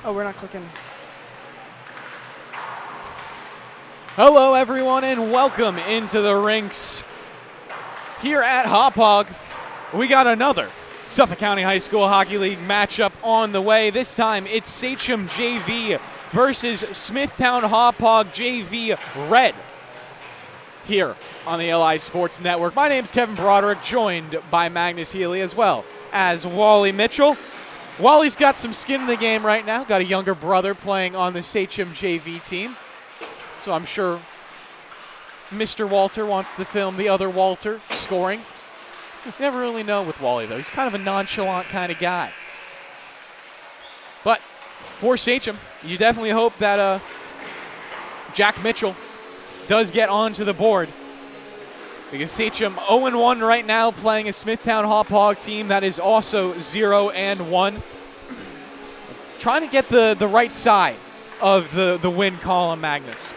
Oh, we're not clicking. Hello, everyone, and welcome into the rinks. Here at Hauppauge, we got another Suffolk County High School Hockey League matchup on the way. This time, it's Sachem JV versus Smithtown Hauppauge JV Red here on the LI Sports Network. My name's Kevin Broderick, joined by Magnus Healy as well as Wally Mitchell. Wally's got some skin in the game right now. Got a younger brother playing on the Sachem JV team. So I'm sure Mr. Walter wants to film the other Walter scoring. You never really know with Wally, though. He's kind of a nonchalant kind of guy. But for Sachem, you definitely hope that Jack Mitchell does get onto the board. Because Sachem 0-1 right now, playing a Smithtown Hauppauge team that is also 0-1. Trying to get the right side of the win column, Magnus.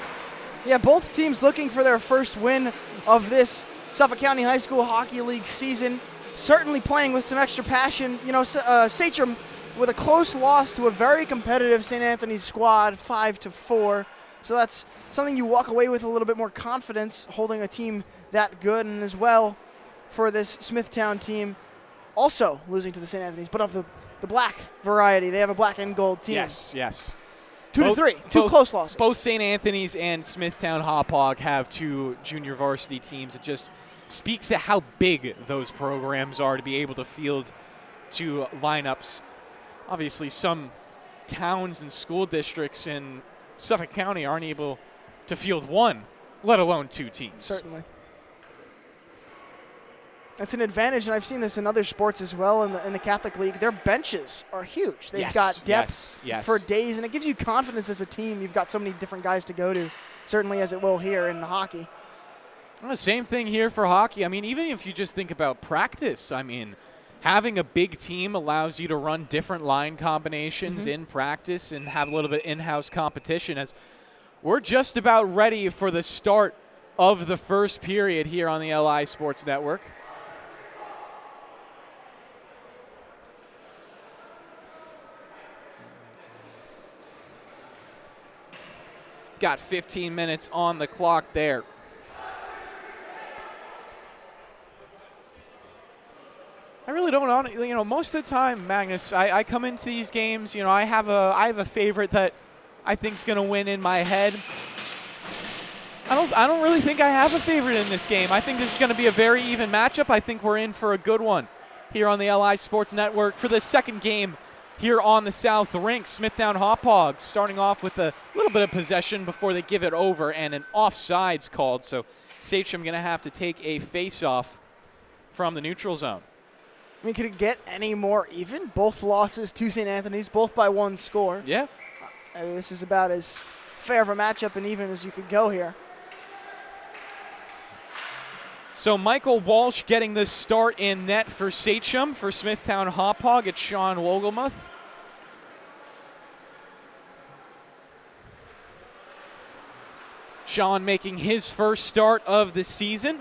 Yeah, both teams looking for their first win of this Suffolk County High School Hockey League season. Certainly playing with some extra passion. You know, Sachem with a close loss to a very competitive St. Anthony's squad, 5-4. So that's something you walk away with a little bit more confidence, holding a team that good. And as well for this Smithtown team, also losing to the St. Anthony's, but of the black variety. They have a black and gold team. Yes. 2-3, two close losses. Both St. Anthony's and Smithtown Hauppauge have two junior varsity teams. It just speaks to how big those programs are to be able to field two lineups. Obviously, some towns and school districts in Suffolk County aren't able to field one, let alone two teams. Certainly. That's an advantage, and I've seen this in other sports as well in the Catholic League. Their benches are huge. They've got depth for days, and it gives you confidence as a team. You've got so many different guys to go to, certainly as it will here in the hockey. Well, the same thing here for hockey. I mean, even if you just think about practice, I mean, having a big team allows you to run different line combinations in practice and have a little bit in-house competition, as we're just about ready for the start of the first period here on the LI Sports Network. Got 15 minutes on the clock there. I really don't, you know, most of the time, Magnus, I come into these games, you know, I have a favorite that I think's going to win in my head. I don't really think I have a favorite in this game. I think this is going to be a very even matchup. I think we're in for a good one here on the LI Sports Network for the second game here on the South Rink. Smithtown Hauppauge starting off with a little bit of possession before they give it over, and an offsides called. So Sachem going to have to take a face-off from the neutral zone. I mean, could it get any more even? Both losses to St. Anthony's, both by one score. Yeah. I mean, this is about as fair of a matchup and even as you could go here. So Michael Walsh getting the start in net for Sachem. For Smithtown Hauppauge, it's Sean Wogelmuth. Sean making his first start of the season.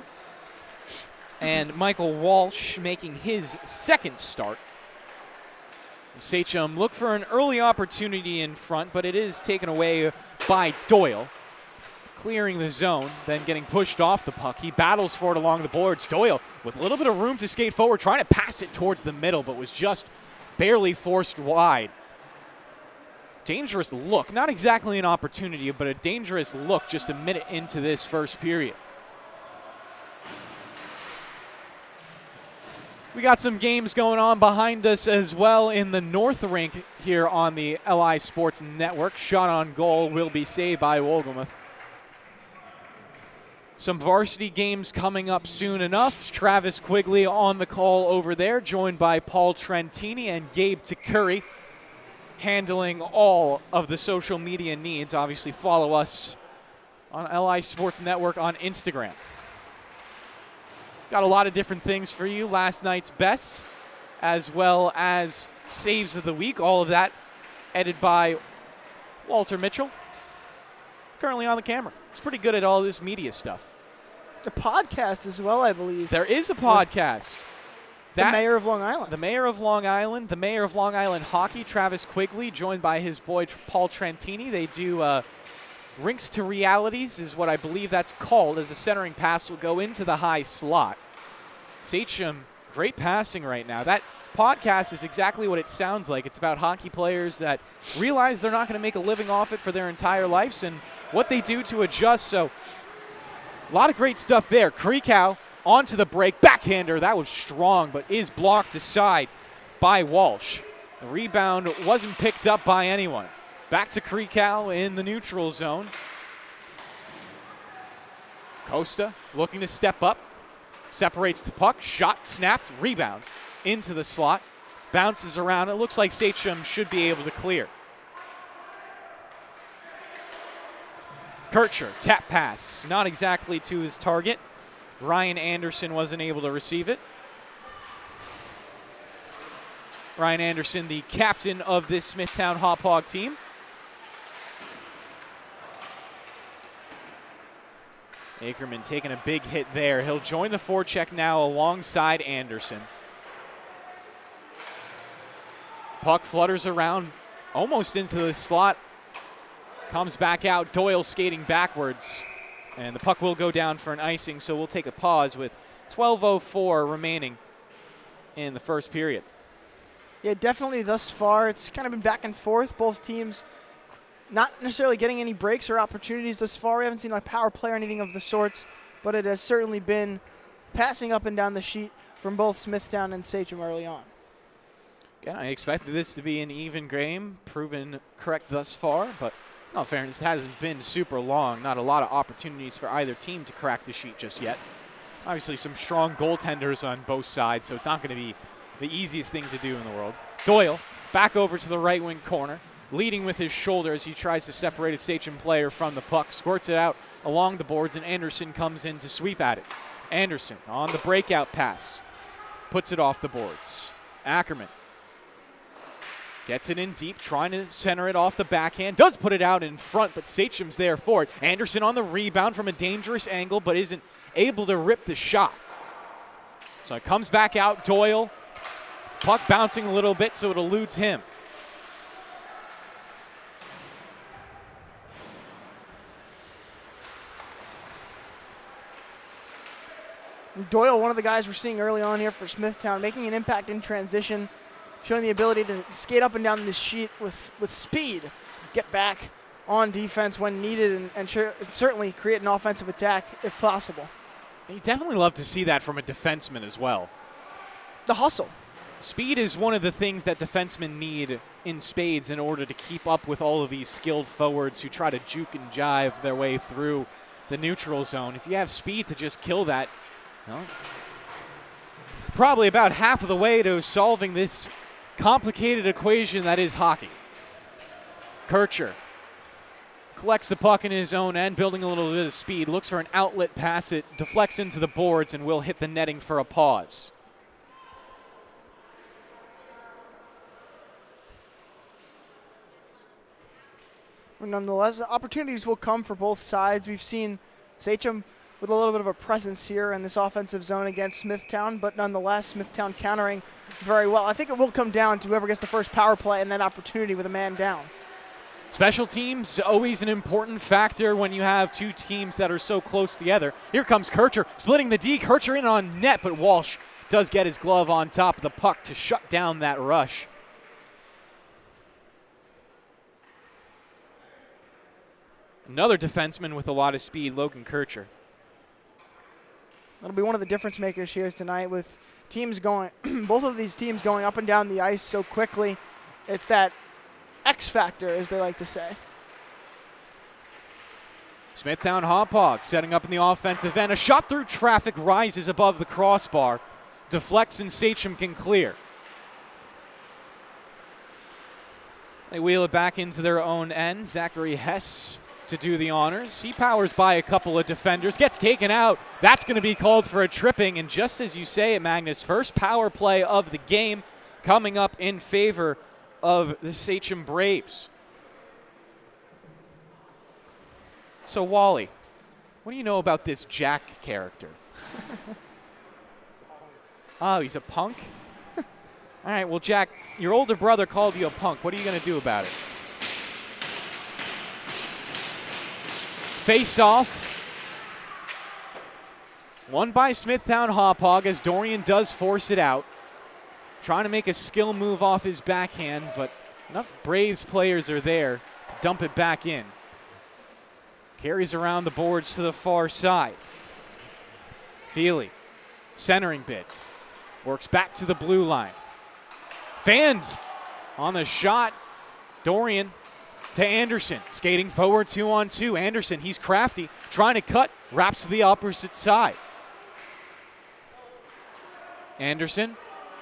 And Michael Walsh making his second start. Sachem look for an early opportunity in front, but it is taken away by Doyle. Clearing the zone, then getting pushed off the puck. He battles for it along the boards. Doyle with a little bit of room to skate forward, trying to pass it towards the middle, but was just barely forced wide. Dangerous look. Not exactly an opportunity, but a dangerous look just a minute into this first period. We got some games going on behind us as well in the North Rink here on the LI Sports Network. Shot on goal will be saved by Wogelmuth. Some varsity games coming up soon enough. Travis Quigley on the call over there, joined by Paul Trentini and Gabe Takuri, handling all of the social media needs. Obviously, follow us on LI Sports Network on Instagram. Got a lot of different things for you. Last night's best, as well as saves of the week. All of that edited by Walter Mitchell. Currently on the camera. He's pretty good at all this media stuff. The podcast as well, I believe. There is a podcast. The mayor of Long Island. The mayor of Long Island. The mayor of Long Island hockey, Travis Quigley, joined by his boy Paul Trentini. They do rinks to realities is what I believe that's called, as a centering pass will go into the high slot. Sachem, great passing right now. That podcast is exactly what it sounds like. It's about hockey players that realize they're not going to make a living off it for their entire lives and what they do to adjust. So a lot of great stuff there. Kreekow onto the break. Backhander, that was strong, but is blocked aside by Walsh. The rebound wasn't picked up by anyone. Back to Kreekow in the neutral zone. Costa looking to step up. Separates the puck. Shot, snapped, rebound into the slot. Bounces around. It looks like Sachem should be able to clear. Kircher, tap pass. Not exactly to his target. Ryan Anderson wasn't able to receive it. Ryan Anderson, the captain of this Smithtown Hauppauge team. Ackerman taking a big hit there. He'll join the forecheck now alongside Anderson. Puck flutters around almost into the slot. Comes back out. Doyle skating backwards. And the puck will go down for an icing, so we'll take a pause with 12:04 remaining in the first period. Yeah, definitely thus far. It's kind of been back and forth. Both teams not necessarily getting any breaks or opportunities thus far. We haven't seen like power play or anything of the sorts, but it has certainly been passing up and down the sheet from both Smithtown and Sachem early on. Again, I expected this to be an even game, proven correct thus far, but in all fairness, it hasn't been super long. Not a lot of opportunities for either team to crack the sheet just yet. Obviously, some strong goaltenders on both sides, so it's not going to be the easiest thing to do in the world. Doyle back over to the right wing corner, leading with his shoulder as he tries to separate a Sachem player from the puck. Squirts it out along the boards, and Anderson comes in to sweep at it. Anderson on the breakout pass. Puts it off the boards. Ackerman gets it in deep, trying to center it off the backhand. Does put it out in front, but Sachem's there for it. Anderson on the rebound from a dangerous angle, but isn't able to rip the shot. So it comes back out. Doyle. Puck bouncing a little bit, so it eludes him. Doyle, one of the guys we're seeing early on here for Smithtown, making an impact in transition, showing the ability to skate up and down the sheet with speed, get back on defense when needed, and certainly create an offensive attack if possible. You definitely love to see that from a defenseman as well. The hustle. Speed is one of the things that defensemen need in spades in order to keep up with all of these skilled forwards who try to juke and jive their way through the neutral zone. If you have speed to just kill that, well, probably about half of the way to solving this complicated equation that is hockey. Kircher collects the puck in his own end, building a little bit of speed, looks for an outlet pass. It deflects into the boards and will hit the netting for a pause. Nonetheless, opportunities will come for both sides. We've seen Sachem with a little bit of a presence here in this offensive zone against Smithtown, but nonetheless, Smithtown countering very well. I think it will come down to whoever gets the first power play and that opportunity with a man down. Special teams, always an important factor when you have two teams that are so close together. Here comes Kircher, splitting the D. Kircher in on net, but Walsh does get his glove on top of the puck to shut down that rush. Another defenseman with a lot of speed, Logan Kircher. That'll be one of the difference makers here tonight with teams going, both of these teams going up and down the ice so quickly. It's that X factor, as they like to say. Smithtown Hauppauge setting up in the offensive end. A shot through traffic rises above the crossbar. Deflects and Sachem can clear. They wheel it back into their own end. Zachary Hess to do the honors. He powers by a couple of defenders, gets taken out. That's going to be called for a tripping, and just as you say it, Magnus, first power play of the game coming up in favor of the Sachem Braves. So, Wally, what do you know about this Jack character? Oh, he's a punk? All right, well, Jack, your older brother called you a punk. What are you going to do about it? Face off. Won by Smithtown Hauppauge as Dorian does force it out. Trying to make a skill move off his backhand, but enough Braves players are there to dump it back in. Carries around the boards to the far side. Feely, centering bid. Works back to the blue line. Fanned on the shot. Dorian to Anderson. Skating forward 2-on-2. Anderson, he's crafty. Trying to cut. Wraps to the opposite side. Anderson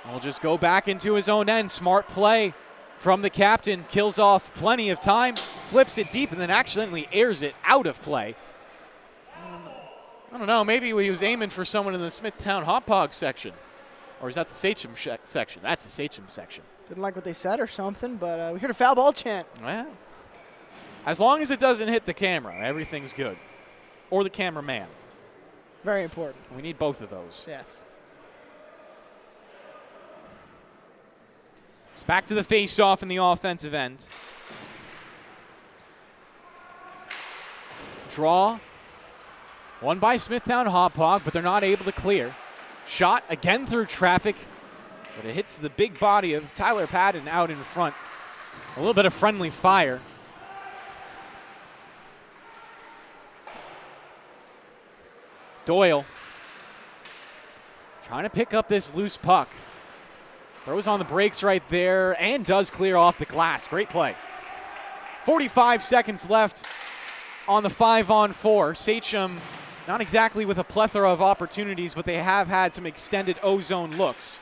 will just go back into his own end. Smart play from the captain. Kills off plenty of time. Flips it deep and then accidentally airs it out of play. I don't know. Maybe he was aiming for someone in the Smithtown Hauppauge section. Or is that the Sachem section? That's the Sachem section. Didn't like what they said or something, but we heard a foul ball chant. Well, as long as it doesn't hit the camera, everything's good. Or the cameraman. Very important. We need both of those. Yes. It's back to the face-off in the offensive end. Draw. Won by Smithtown Hauppauge, but they're not able to clear. Shot again through traffic, but it hits the big body of Tyler Patton out in front. A little bit of friendly fire. Doyle trying to pick up this loose puck. Throws on the brakes right there and does clear off the glass. Great play. 45 seconds left on the 5-on-4. Sachem not exactly with a plethora of opportunities, but they have had some extended O-zone looks.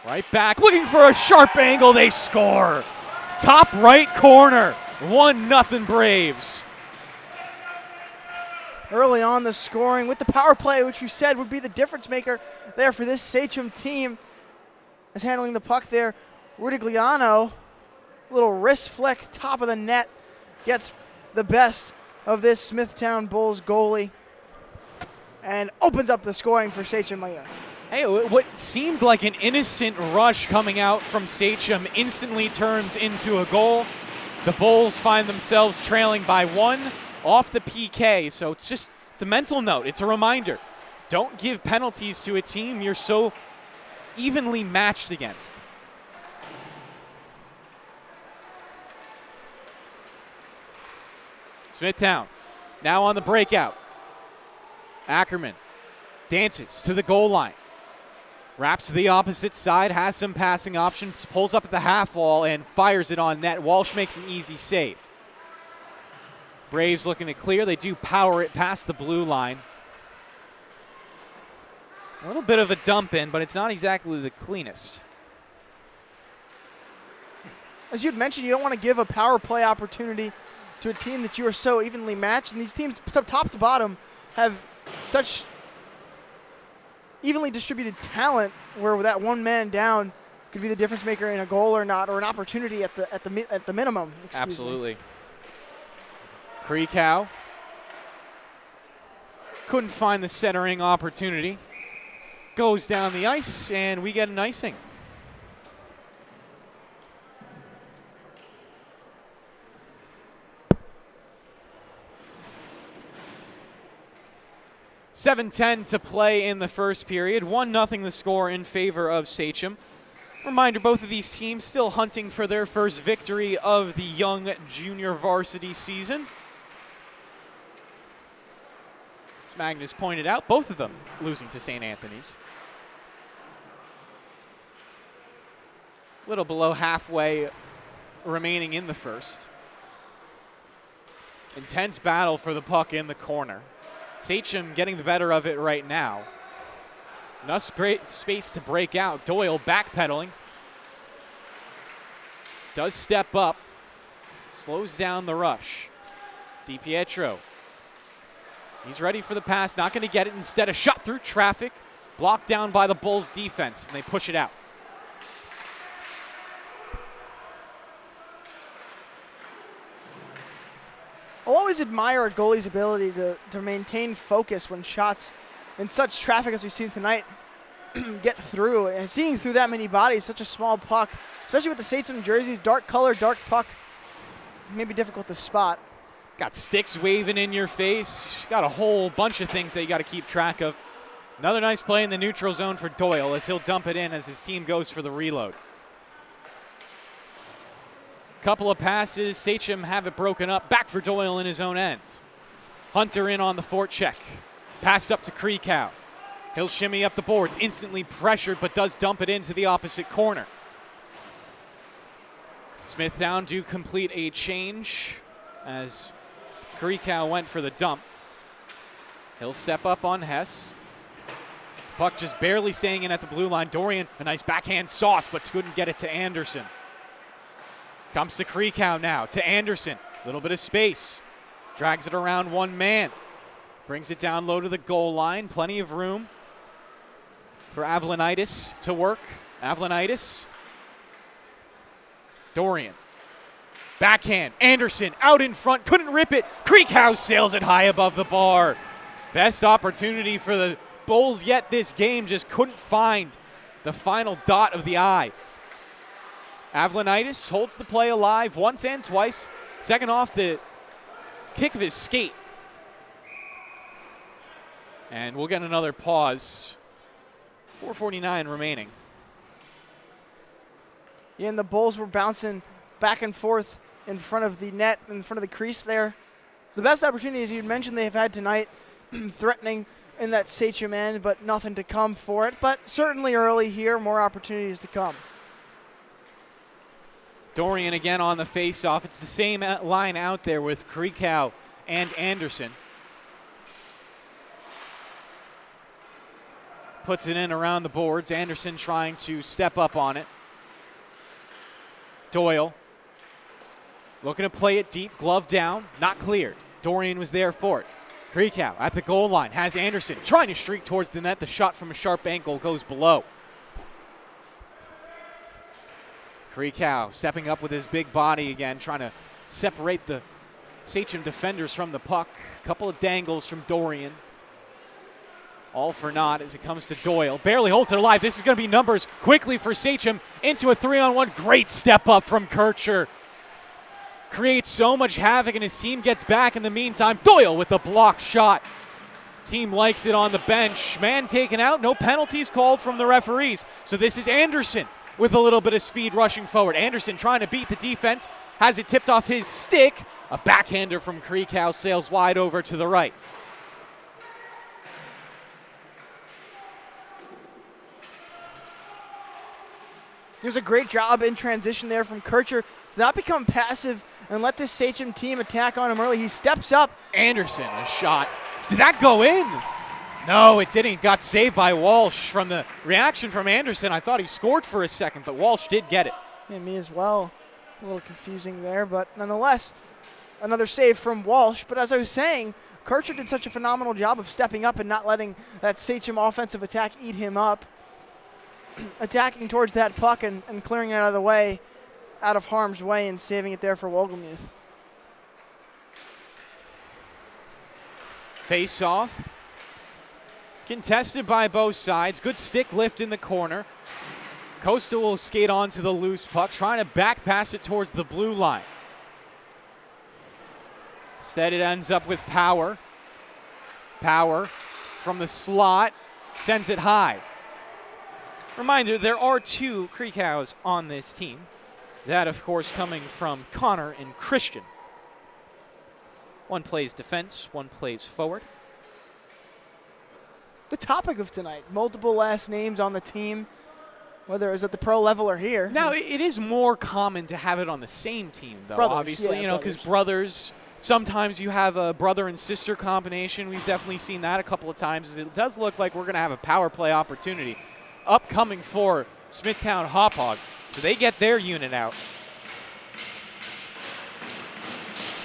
Right back, looking for a sharp angle, they score. Top right corner, 1-0 Braves. Early on the scoring with the power play, which you said would be the difference maker there for this Sachem team, is handling the puck there. Rudigliano, little wrist flick, top of the net, gets the best of this Smithtown Bulls goalie and opens up the scoring for Sachem. Hey, what seemed like an innocent rush coming out from Sachem instantly turns into a goal. The Bulls find themselves trailing by 1 off the PK, so it's a mental note. It's a reminder. Don't give penalties to a team you're so evenly matched against. Smithtown now on the breakout. Ackerman dances to the goal line. Wraps to the opposite side, has some passing options, pulls up at the half wall and fires it on net. Walsh makes an easy save. Braves looking to clear. They do power it past the blue line. A little bit of a dump in, but it's not exactly the cleanest. As you'd mentioned, you don't want to give a power play opportunity to a team that you are so evenly matched. And these teams, top to bottom, have such evenly distributed talent where that one man down could be the difference maker in a goal or not, or an opportunity at the minimum. Absolutely. Kreekow couldn't find the centering opportunity. Goes down the ice, and we get an icing. .7:10 to play in the first period. 1-0 the score in favor of Sachem. Reminder, both of these teams still hunting for their first victory of the young junior varsity season. As Magnus pointed out, both of them losing to St. Anthony's. A little below halfway remaining in the first. Intense battle for the puck in the corner. Sachem getting the better of it right now. Enough space to break out. Doyle backpedaling. Does step up. Slows down the rush. DiPietro. He's ready for the pass. Not going to get it. Instead, a shot through traffic. Blocked down by the Bulls defense, and they push it out. I'll always always admire a goalie's ability to maintain focus when shots in such traffic as we've seen tonight get through. And seeing through that many bodies, such a small puck, especially with the Sachem jerseys, dark color, dark puck, may be difficult to spot. Got sticks waving in your face. Got a whole bunch of things that you got to keep track of. Another nice play in the neutral zone for Doyle as he'll dump it in as his team goes for the reload. Couple of passes. Sachem have it broken up. Back for Doyle in his own end. Hunter in on the forecheck. Pass up to Kreekow. He'll shimmy up the boards. Instantly pressured, but does dump it into the opposite corner. Smithtown do complete a change as Kreekow went for the dump. He'll step up on Hess. Puck just barely staying in at the blue line. Dorian, a nice backhand sauce, but couldn't get it to Anderson. Comes to Kreekow now, to Anderson. Little bit of space. Drags it around one man. Brings it down low to the goal line. Plenty of room for Avlonitis to work. Avlonitis. Dorian. Backhand. Anderson out in front. Couldn't rip it. Kreekow sails it high above the bar. Best opportunity for the Bulls yet this game. Just couldn't find the final dot of the eye. Avlonitis holds the play alive once and twice. Second off the kick of his skate. And we'll get another pause. 4:49 remaining. Yeah, and the Bulls were bouncing back and forth in front of the net, in front of the crease there. The best opportunities you'd mentioned they have had tonight, threatening in that Sachem end, but nothing to come for it. But certainly early here, more opportunities to come. Dorian again on the face-off. It's the same line out there with Kreekow and Anderson. Puts it in around the boards. Anderson trying to step up on it. Doyle looking to play it deep, glove down, not cleared. Dorian was there for it. Kreekow at the goal line has Anderson trying to streak towards the net. The shot from a sharp angle goes below. Kreekow stepping up with his big body again, trying to separate the Sachem defenders from the puck. Couple of dangles from Dorian. All for naught as it comes to Doyle. Barely holds it alive. This is going to be numbers quickly for Sachem into a 3-on-1. Great step up from Kircher. Creates so much havoc and his team gets back in the meantime. Doyle with the block shot. Team likes it on the bench. Man taken out. No penalties called from the referees. So this is Anderson with a little bit of speed rushing forward. Anderson trying to beat the defense. Has it tipped off his stick. A backhander from Kreekow sails wide over to the right. There's a great job in transition there from Kircher to not become passive and let this Sachem team attack on him early. He steps up. Anderson, a shot. Did that go in? No, it didn't. Got saved by Walsh. From the reaction from Anderson, I thought he scored for a second, but Walsh did get it. Yeah, me as well. A little confusing there, but nonetheless, another save from Walsh. But as I was saying, Kircher did such a phenomenal job of stepping up and not letting that Sachem offensive attack eat him up. Attacking towards that puck and clearing it out of the way, out of harm's way, and saving it there for Wolgamuth. Face off. Contested by both sides. Good stick lift in the corner. Costa will skate onto the loose puck, trying to back pass it towards the blue line. Instead, it ends up with Power. Power from the slot sends it high. Reminder, there are two Kreekows on this team. That, of course, coming from Connor and Christian. One plays defense, one plays forward. The topic of tonight, multiple last names on the team, whether it's at the pro level or here. Now, it is more common to have it on the same team, though, brothers, obviously, yeah, because brothers, sometimes you have a brother and sister combination. We've definitely seen that a couple of times. It does look like we're going to have a power play opportunity upcoming for Smithtown Hauppauge. So they get their unit out.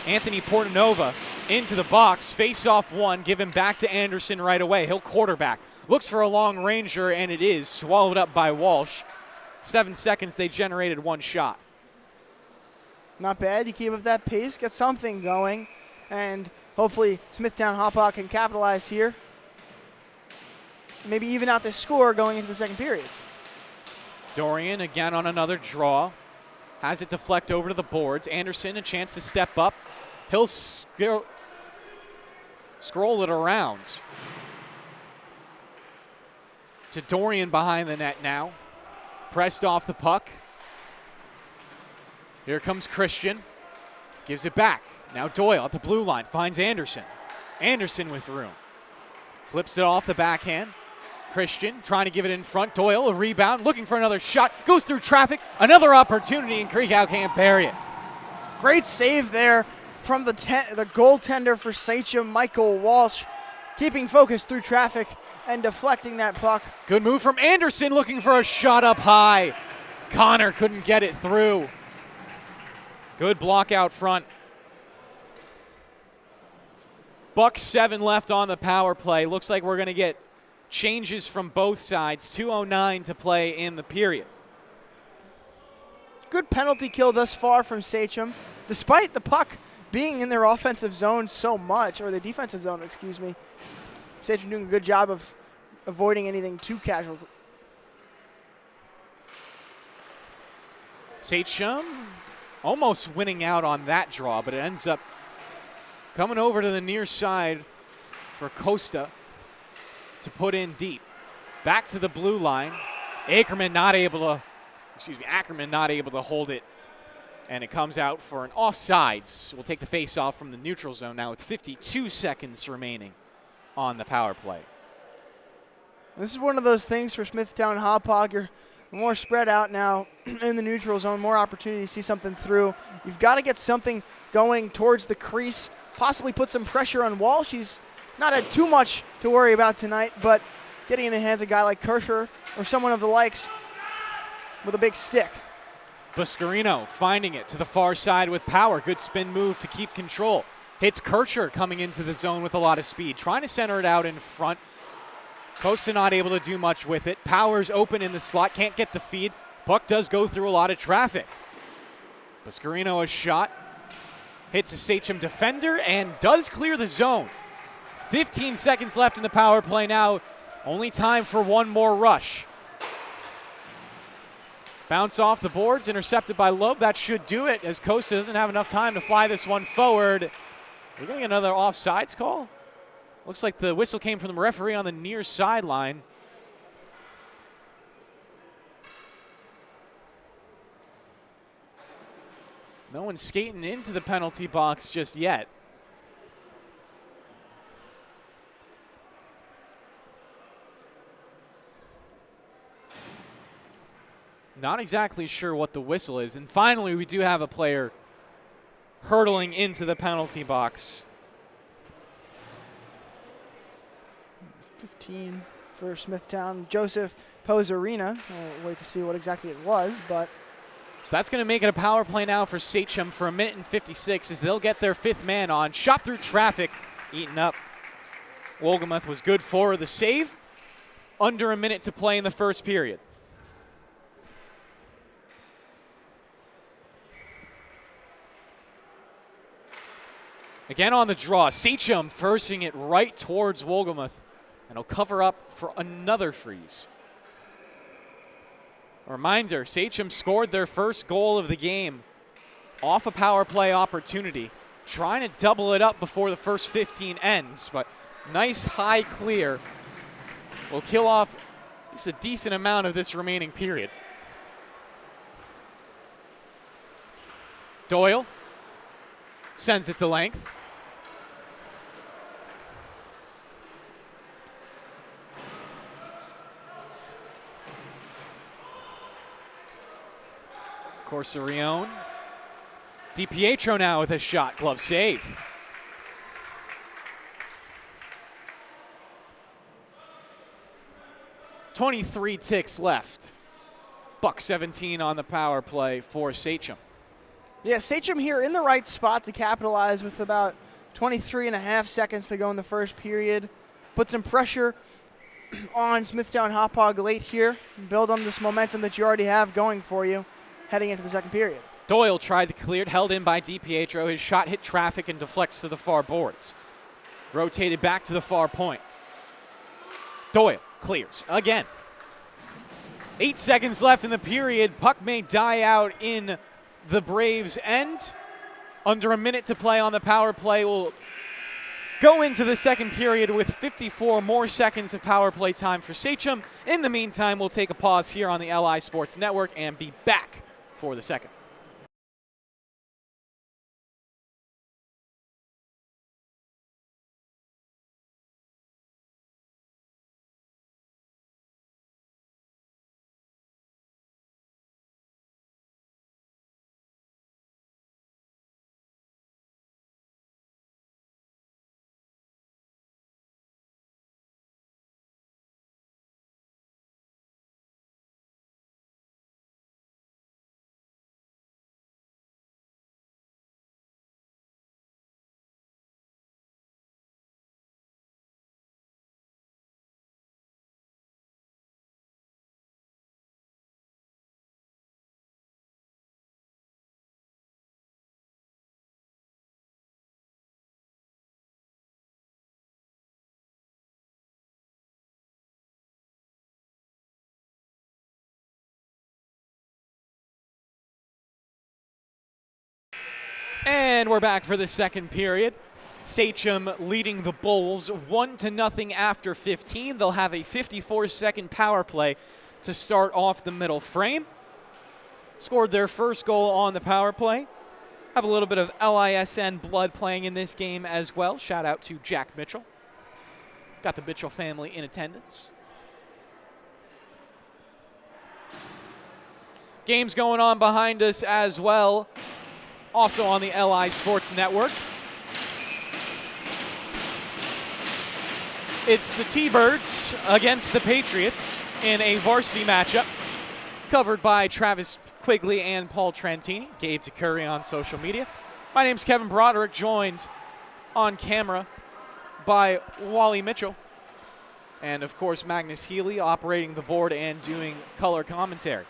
Anthony Portanova into the box, face off one, give him back to Anderson right away. He'll quarterback. Looks for a long ranger, and it is swallowed up by Walsh. 7 seconds, they generated one shot. Not bad. You keep up that pace, get something going. and hopefully Smithtown Hauppauge can capitalize here. Maybe even out the score going into the second period. Dorian again on another draw. Has it deflect over to the boards. Anderson a chance to step up. He'll scroll it around to Dorian behind the net now. Pressed off the puck. Here comes Christian. Gives it back. Now Doyle at the blue line finds Anderson. Anderson with room. Flips it off the backhand. Christian trying to give it in front. Doyle a rebound, looking for another shot. Goes through traffic. Another opportunity, and Creekow can't bury it. Great save there from the goaltender for Sachem, Michael Walsh, keeping focus through traffic and deflecting that puck. Good move from Anderson, looking for a shot up high. Connor couldn't get it through. Good block out front. $1:07 left on the power play. Looks like we're going to get changes from both sides. 2:09 to play in the period. Good penalty kill thus far from Sachem, despite the puck being in their offensive zone so much, or the defensive zone, excuse me. Sachem doing a good job of avoiding anything too casual. Sachem almost winning out on that draw, but it ends up coming over to the near side for Costa to put in deep. Back to the blue line. Ackerman not able to hold it, and it comes out for an offsides. We'll take the face-off from the neutral zone now with 52 seconds remaining on the power play. This is one of those things for Smithtown Hauppauge. You're more spread out now in the neutral zone, more opportunity to see something through. You've got to get something going towards the crease, possibly put some pressure on Walsh. He's not had too much to worry about tonight, but getting in the hands of a guy like Kirscher or someone of the likes with a big stick. Buscarino finding it to the far side with power. Good spin move to keep control. Hits Kirscher coming into the zone with a lot of speed. Trying to center it out in front. Costa not able to do much with it. Power's open in the slot. Can't get the feed. Puck does go through a lot of traffic. Buscarino a shot. Hits a Sachem defender and does clear the zone. 15 seconds left in the power play now. Only time for one more rush. Bounce off the boards, intercepted by Loeb. That should do it, as Costa doesn't have enough time to fly this one forward. We're getting another offsides call. Looks like the whistle came from the referee on the near sideline. No one's skating into the penalty box just yet. Not exactly sure what the whistle is. And finally, we do have a player hurtling into the penalty box. 15 for Smithtown. Joseph Pozarina. We'll wait to see what exactly it was, but so that's going to make it a power play now for Sachem for 1:56 as they'll get their fifth man on. Shot through traffic, eaten up. Wolgamoth was good for the save. Under a minute to play in the first period. Again on the draw, Sachem forcing it right towards Wolgamoth, and he'll cover up for another freeze. A reminder, Sachem scored their first goal of the game off a power play opportunity, trying to double it up before the first 15 ends, but nice high clear will kill off just a decent amount of this remaining period. Doyle sends it to length. Corsarione. DiPietro now with a shot. Glove save. .23 ticks left. $1:17 on the power play for Sachem. Yeah, Sachem here in the right spot to capitalize with about 23 and a half seconds to go in the first period. Put some pressure on Smithtown Hauppauge late here and build on this momentum that you already have going for you heading into the second period. Doyle tried to clear it, held in by DiPietro. His shot hit traffic and deflects to the far boards. Rotated back to the far point. Doyle clears again. 8 seconds left in the period. Puck may die out in the Braves' end. Under a minute to play on the power play. We'll go into the second period with 54 more seconds of power play time for Sachem. In the meantime, we'll take a pause here on the LI Sports Network and be back for the second. And we're back for the second period. Sachem leading the Bulls 1-0 after 15. They'll have a 54-second power play to start off the middle frame. Scored their first goal on the power play. Have a little bit of LISN blood playing in this game as well. Shout out to Jack Mitchell. Got the Mitchell family in attendance. Games going on behind us as well. Also on the LI Sports Network. It's the T-Birds against the Patriots in a varsity matchup covered by Travis Quigley and Paul Trentini. Gabe Curry on social media. My name's Kevin Broderick, joined on camera by Wally Mitchell. And, of course, Magnus Healy operating the board and doing color commentary.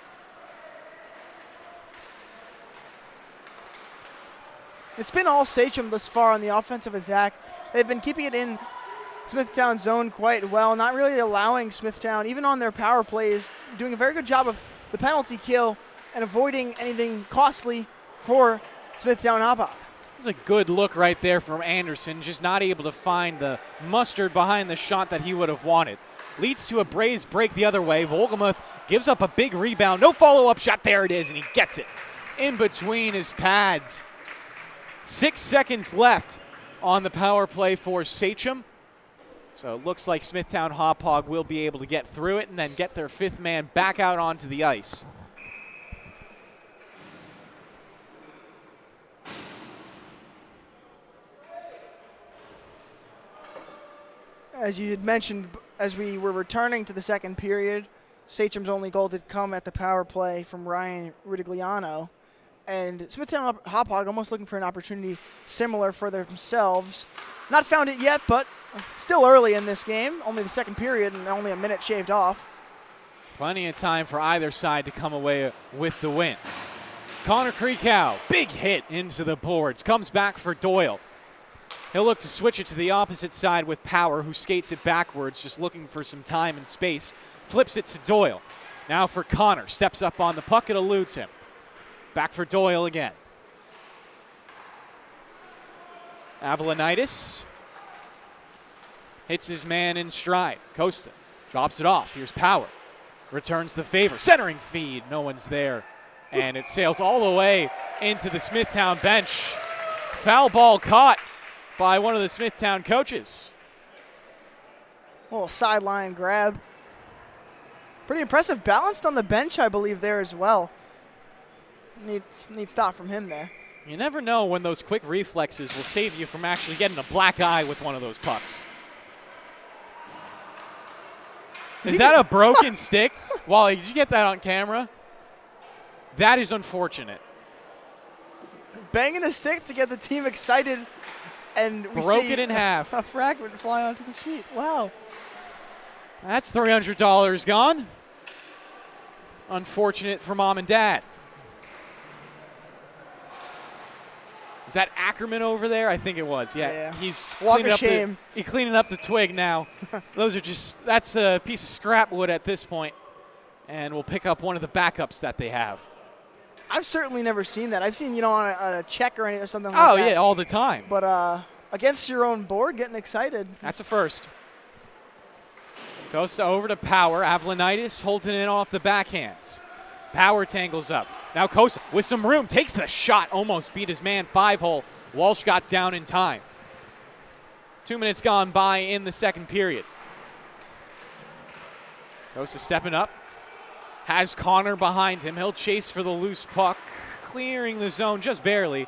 It's been all Sachem thus far on the offensive attack. They've been keeping it in Smithtown's zone quite well, not really allowing Smithtown, even on their power plays, doing a very good job of the penalty kill and avoiding anything costly for Smithtown Hauppauge. It's a good look right there from Anderson, just not able to find the mustard behind the shot that he would have wanted. Leads to a Braves break the other way. Volgemuth gives up a big rebound. No follow-up shot. There it is, and he gets it in between his pads. 6 seconds left on the power play for Sachem. So it looks like Smithtown Hauppauge will be able to get through it and then get their fifth man back out onto the ice. As you had mentioned, as we were returning to the second period, Sachem's only goal did come at the power play from Ryan Ridigliano. And Smithtown Hauppauge almost looking for an opportunity similar for themselves. Not found it yet, but still early in this game. Only the second period and only a minute shaved off. Plenty of time for either side to come away with the win. Connor Kreekow, big hit into the boards. Comes back for Doyle. He'll look to switch it to the opposite side with Power, who skates it backwards, just looking for some time and space. Flips it to Doyle. Now for Connor. Steps up on the puck. It eludes him. Back for Doyle again. Avalonitis hits his man in stride. Costa drops it off. Here's Power. Returns the favor. Centering feed. No one's there. And it sails all the way into the Smithtown bench. Foul ball caught by one of the Smithtown coaches. Little sideline grab. Pretty impressive. Balanced on the bench, I believe, there as well. Neat stop from him there. You never know when those quick reflexes will save you from actually getting a black eye with one of those pucks. Is that a broken stick? Wally, did you get that on camera? That is unfortunate. Banging a stick to get the team excited, and we broke see it in half. A fragment fly onto the sheet. Wow. That's $300 gone. Unfortunate for mom and dad. Is that Ackerman over there? I think it was. Yeah. He's Walk of shame. He's cleaning up the twig now. That's a piece of scrap wood at this point, and we'll pick up one of the backups that they have. I've certainly never seen that. I've seen, on a check or something like that. Oh, yeah, all the time. But against your own board, getting excited. That's a first. Goes over to Power. Avlanitis holds it in off the backhands. Power tangles up. Now Kosa with some room takes the shot. Almost beat his man 5-hole. Walsh got down in time. 2 minutes gone by in the second period. Kosa stepping up. Has Connor behind him. He'll chase for the loose puck. Clearing the zone just barely.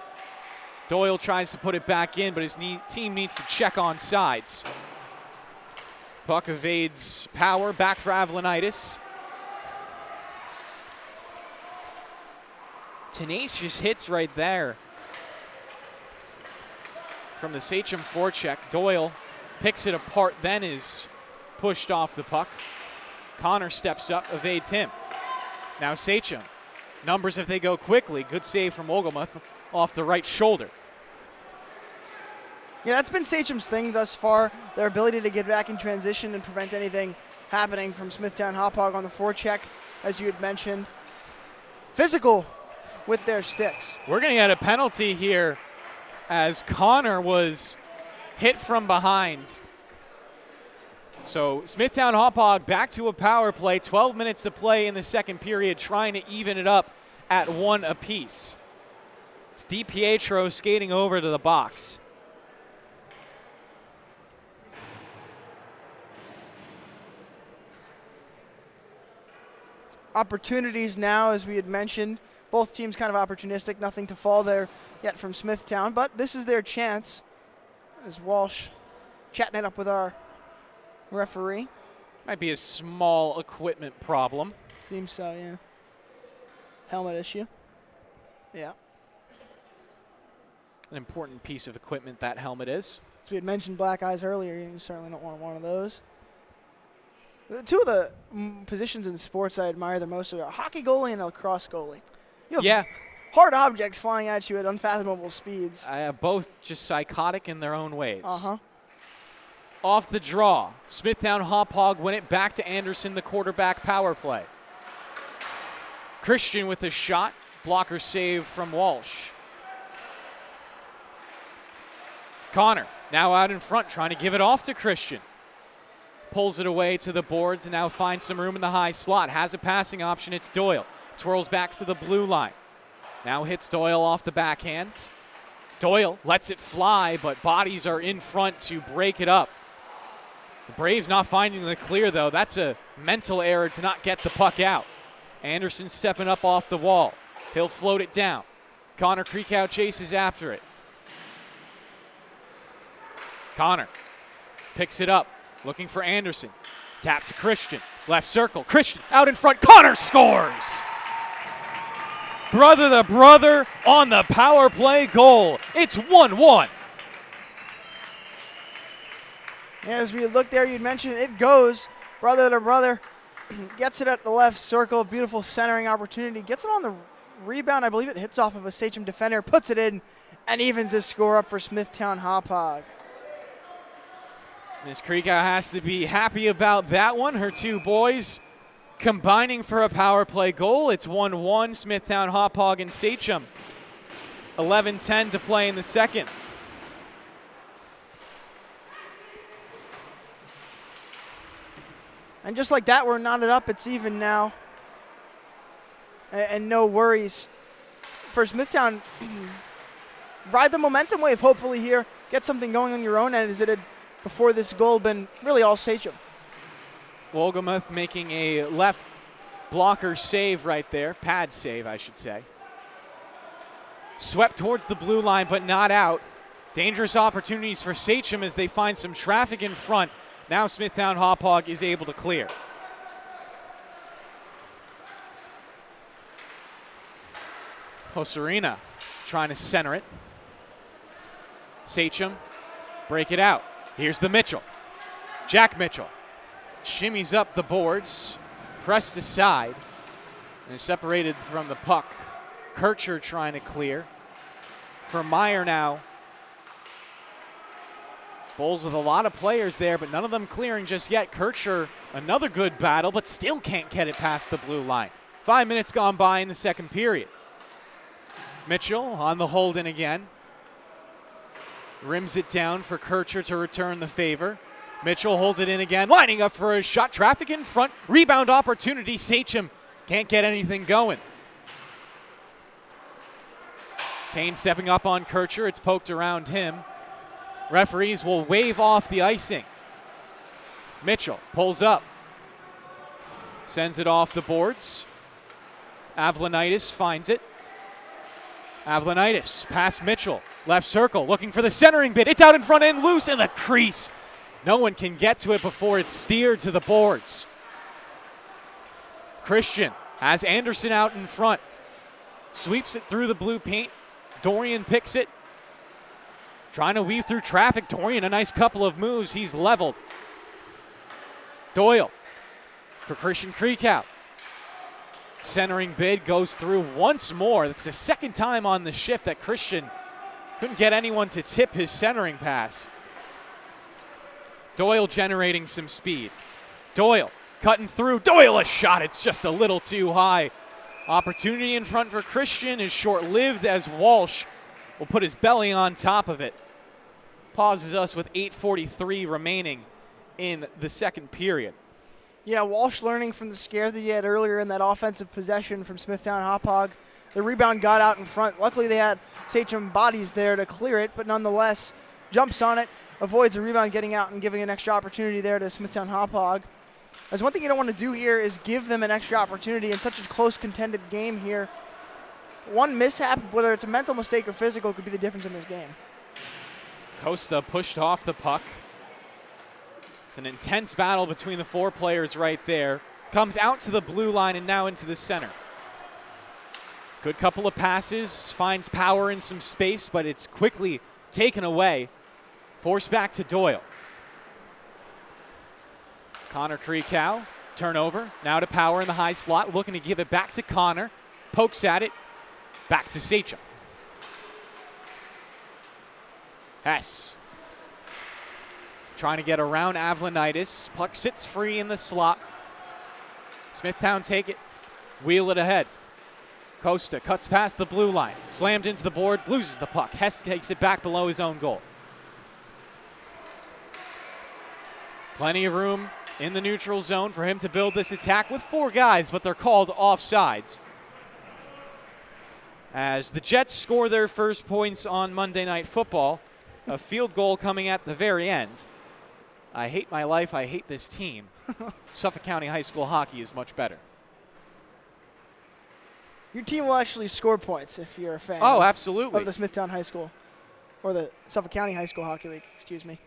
Doyle tries to put it back in, but his team needs to check on sides. Puck evades Power. Back for Avlanitis. Tenacious hits right there from the Sachem forecheck. Doyle picks it apart, then is pushed off the puck. Connor steps up, evades him. Now Sachem. Numbers if they go quickly. Good save from Olgamuth off the right shoulder. Yeah, that's been Sachem's thing thus far, their ability to get back in transition and prevent anything happening from Smithtown Hauppauge on the forecheck, as you had mentioned. Physical with their sticks. We're going to get a penalty here as Connor was hit from behind. So Smithtown Hauppauge back to a power play. 12 minutes to play in the second period, trying to even it up at 1 apiece. It's DiPietro skating over to the box. Opportunities now, as we had mentioned. Both teams kind of opportunistic, nothing to fall there yet from Smithtown, but this is their chance as Walsh chatting it up with our referee. Might be a small equipment problem. Seems so, yeah. Helmet issue. Yeah. An important piece of equipment, that helmet is. As we had mentioned black eyes earlier, you certainly don't want one of those. Two of the positions in sports I admire the most are a hockey goalie and a lacrosse goalie. You have hard objects flying at you at unfathomable speeds. Both just psychotic in their own ways. Uh-huh. Off the draw, Smithtown Hauppauge win it back to Anderson, the quarterback power play. Christian with a shot, blocker save from Walsh. Connor now out in front trying to give it off to Christian. Pulls it away to the boards and now finds some room in the high slot. Has a passing option, it's Doyle. Twirls back to the blue line. Now hits Doyle off the backhands. Doyle lets it fly, but bodies are in front to break it up. The Braves not finding the clear, though. That's a mental error to not get the puck out. Anderson stepping up off the wall. He'll float it down. Connor Creekow chases after it. Connor picks it up, looking for Anderson. Tap to Christian. Left circle. Christian out in front. Connor scores! Brother to brother on the power play goal. It's 1-1. As we look there, you'd mentioned it goes brother to brother. Gets it at the left circle. Beautiful centering opportunity. Gets it on the rebound. I believe it hits off of a Sachem defender. Puts it in and evens this score up for Smithtown Hauppauge. Miss Creekow has to be happy about that one. Her two boys combining for a power play goal. It's 1-1, Smithtown Hauppauge and Sachem. 11:10 to play in the second. And just like that, we're knotted up. It's even now. And no worries for Smithtown. Ride the momentum wave, hopefully, here. Get something going on your own end, as it had before this goal been really all Sachem. Wolgamuth making a left blocker save right there. Pad save, I should say. Swept towards the blue line, but not out. Dangerous opportunities for Sachem as they find some traffic in front. Now Smithtown Hauppauge is able to clear. Posarina trying to center it. Sachem break it out. Here's the Mitchell. Jack Mitchell shimmies up the boards, pressed aside, and is separated from the puck. Kircher trying to clear. for Meyer now. Bulls with a lot of players there, but none of them clearing just yet. Kircher, another good battle, but still can't get it past the blue line. 5 minutes gone by in the second period. Mitchell on the hold in again. Rims it down for Kircher to return the favor. Mitchell holds it in again, lining up for a shot. Traffic in front. Rebound opportunity. Sachem can't get anything going. Kane stepping up on Kircher. It's poked around him. Referees will wave off the icing. Mitchell pulls up. Sends it off the boards. Avlanitis finds it. Avlanitis past Mitchell. Left circle looking for the centering bid. It's out in front and loose in the crease. No one can get to it before it's steered to the boards. Christian has Anderson out in front. Sweeps it through the blue paint. Dorian picks it. Trying to weave through traffic. Dorian, a nice couple of moves. He's leveled. Doyle for Christian Creekout. Centering bid goes through once more. That's the second time on the shift that Christian couldn't get anyone to tip his centering pass. Doyle generating some speed. Doyle cutting through. Doyle a shot. It's just a little too high. Opportunity in front for Christian is short-lived as Walsh will put his belly on top of it. Pauses us with 8:43 remaining in the second period. Yeah, Walsh learning from the scare that he had earlier in that offensive possession from Smithtown Hauppauge. The rebound got out in front. Luckily, they had Sachem bodies there to clear it, but nonetheless, jumps on it, avoids the rebound getting out and giving an extra opportunity there to Smithtown Hauppauge. There's one thing you don't want to do here is give them an extra opportunity in such a close contended game here. One mishap, whether it's a mental mistake or physical, could be the difference in this game. Costa pushed off the puck. It's an intense battle between the four players right there. Comes out to the blue line and now into the center. Good couple of passes, finds power in some space, but it's quickly taken away. Forced back to Doyle. Connor Creekow, turnover. Now to Power in the high slot, looking to give it back to Connor. Pokes at it, back to Sachem. Hess trying to get around Avlanitis. Puck sits free in the slot. Smithtown take it, wheel it ahead. Costa cuts past the blue line, slammed into the boards, loses the puck. Hess takes it back below his own goal. Plenty of room in the neutral zone for him to build this attack with four guys, but they're called offsides. As the Jets score their first points on Monday Night Football, a field goal coming at the very end. I hate my life, I hate this team. Suffolk County High School hockey is much better. Your team will actually score points if you're a fan. Oh, absolutely. Of the Smithtown High School, or the Suffolk County High School Hockey League, excuse me.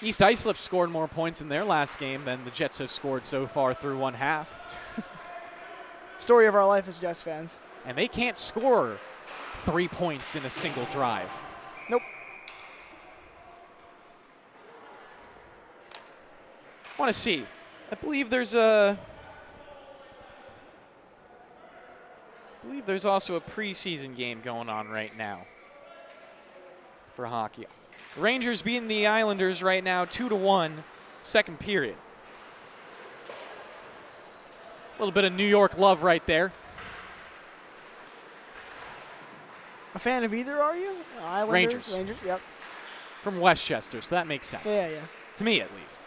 East Islip scored more points in their last game than the Jets have scored so far through one half. Story of our life as Jets fans. And they can't score 3 points in a single drive. Nope. I want to see. I believe there's also a preseason game going on right now for hockey. Rangers beating the Islanders right now 2-1, second period. A little bit of New York love right there. A fan of either, are you? Islanders? Rangers, yep. From Westchester, so that makes sense. Yeah. To me, at least.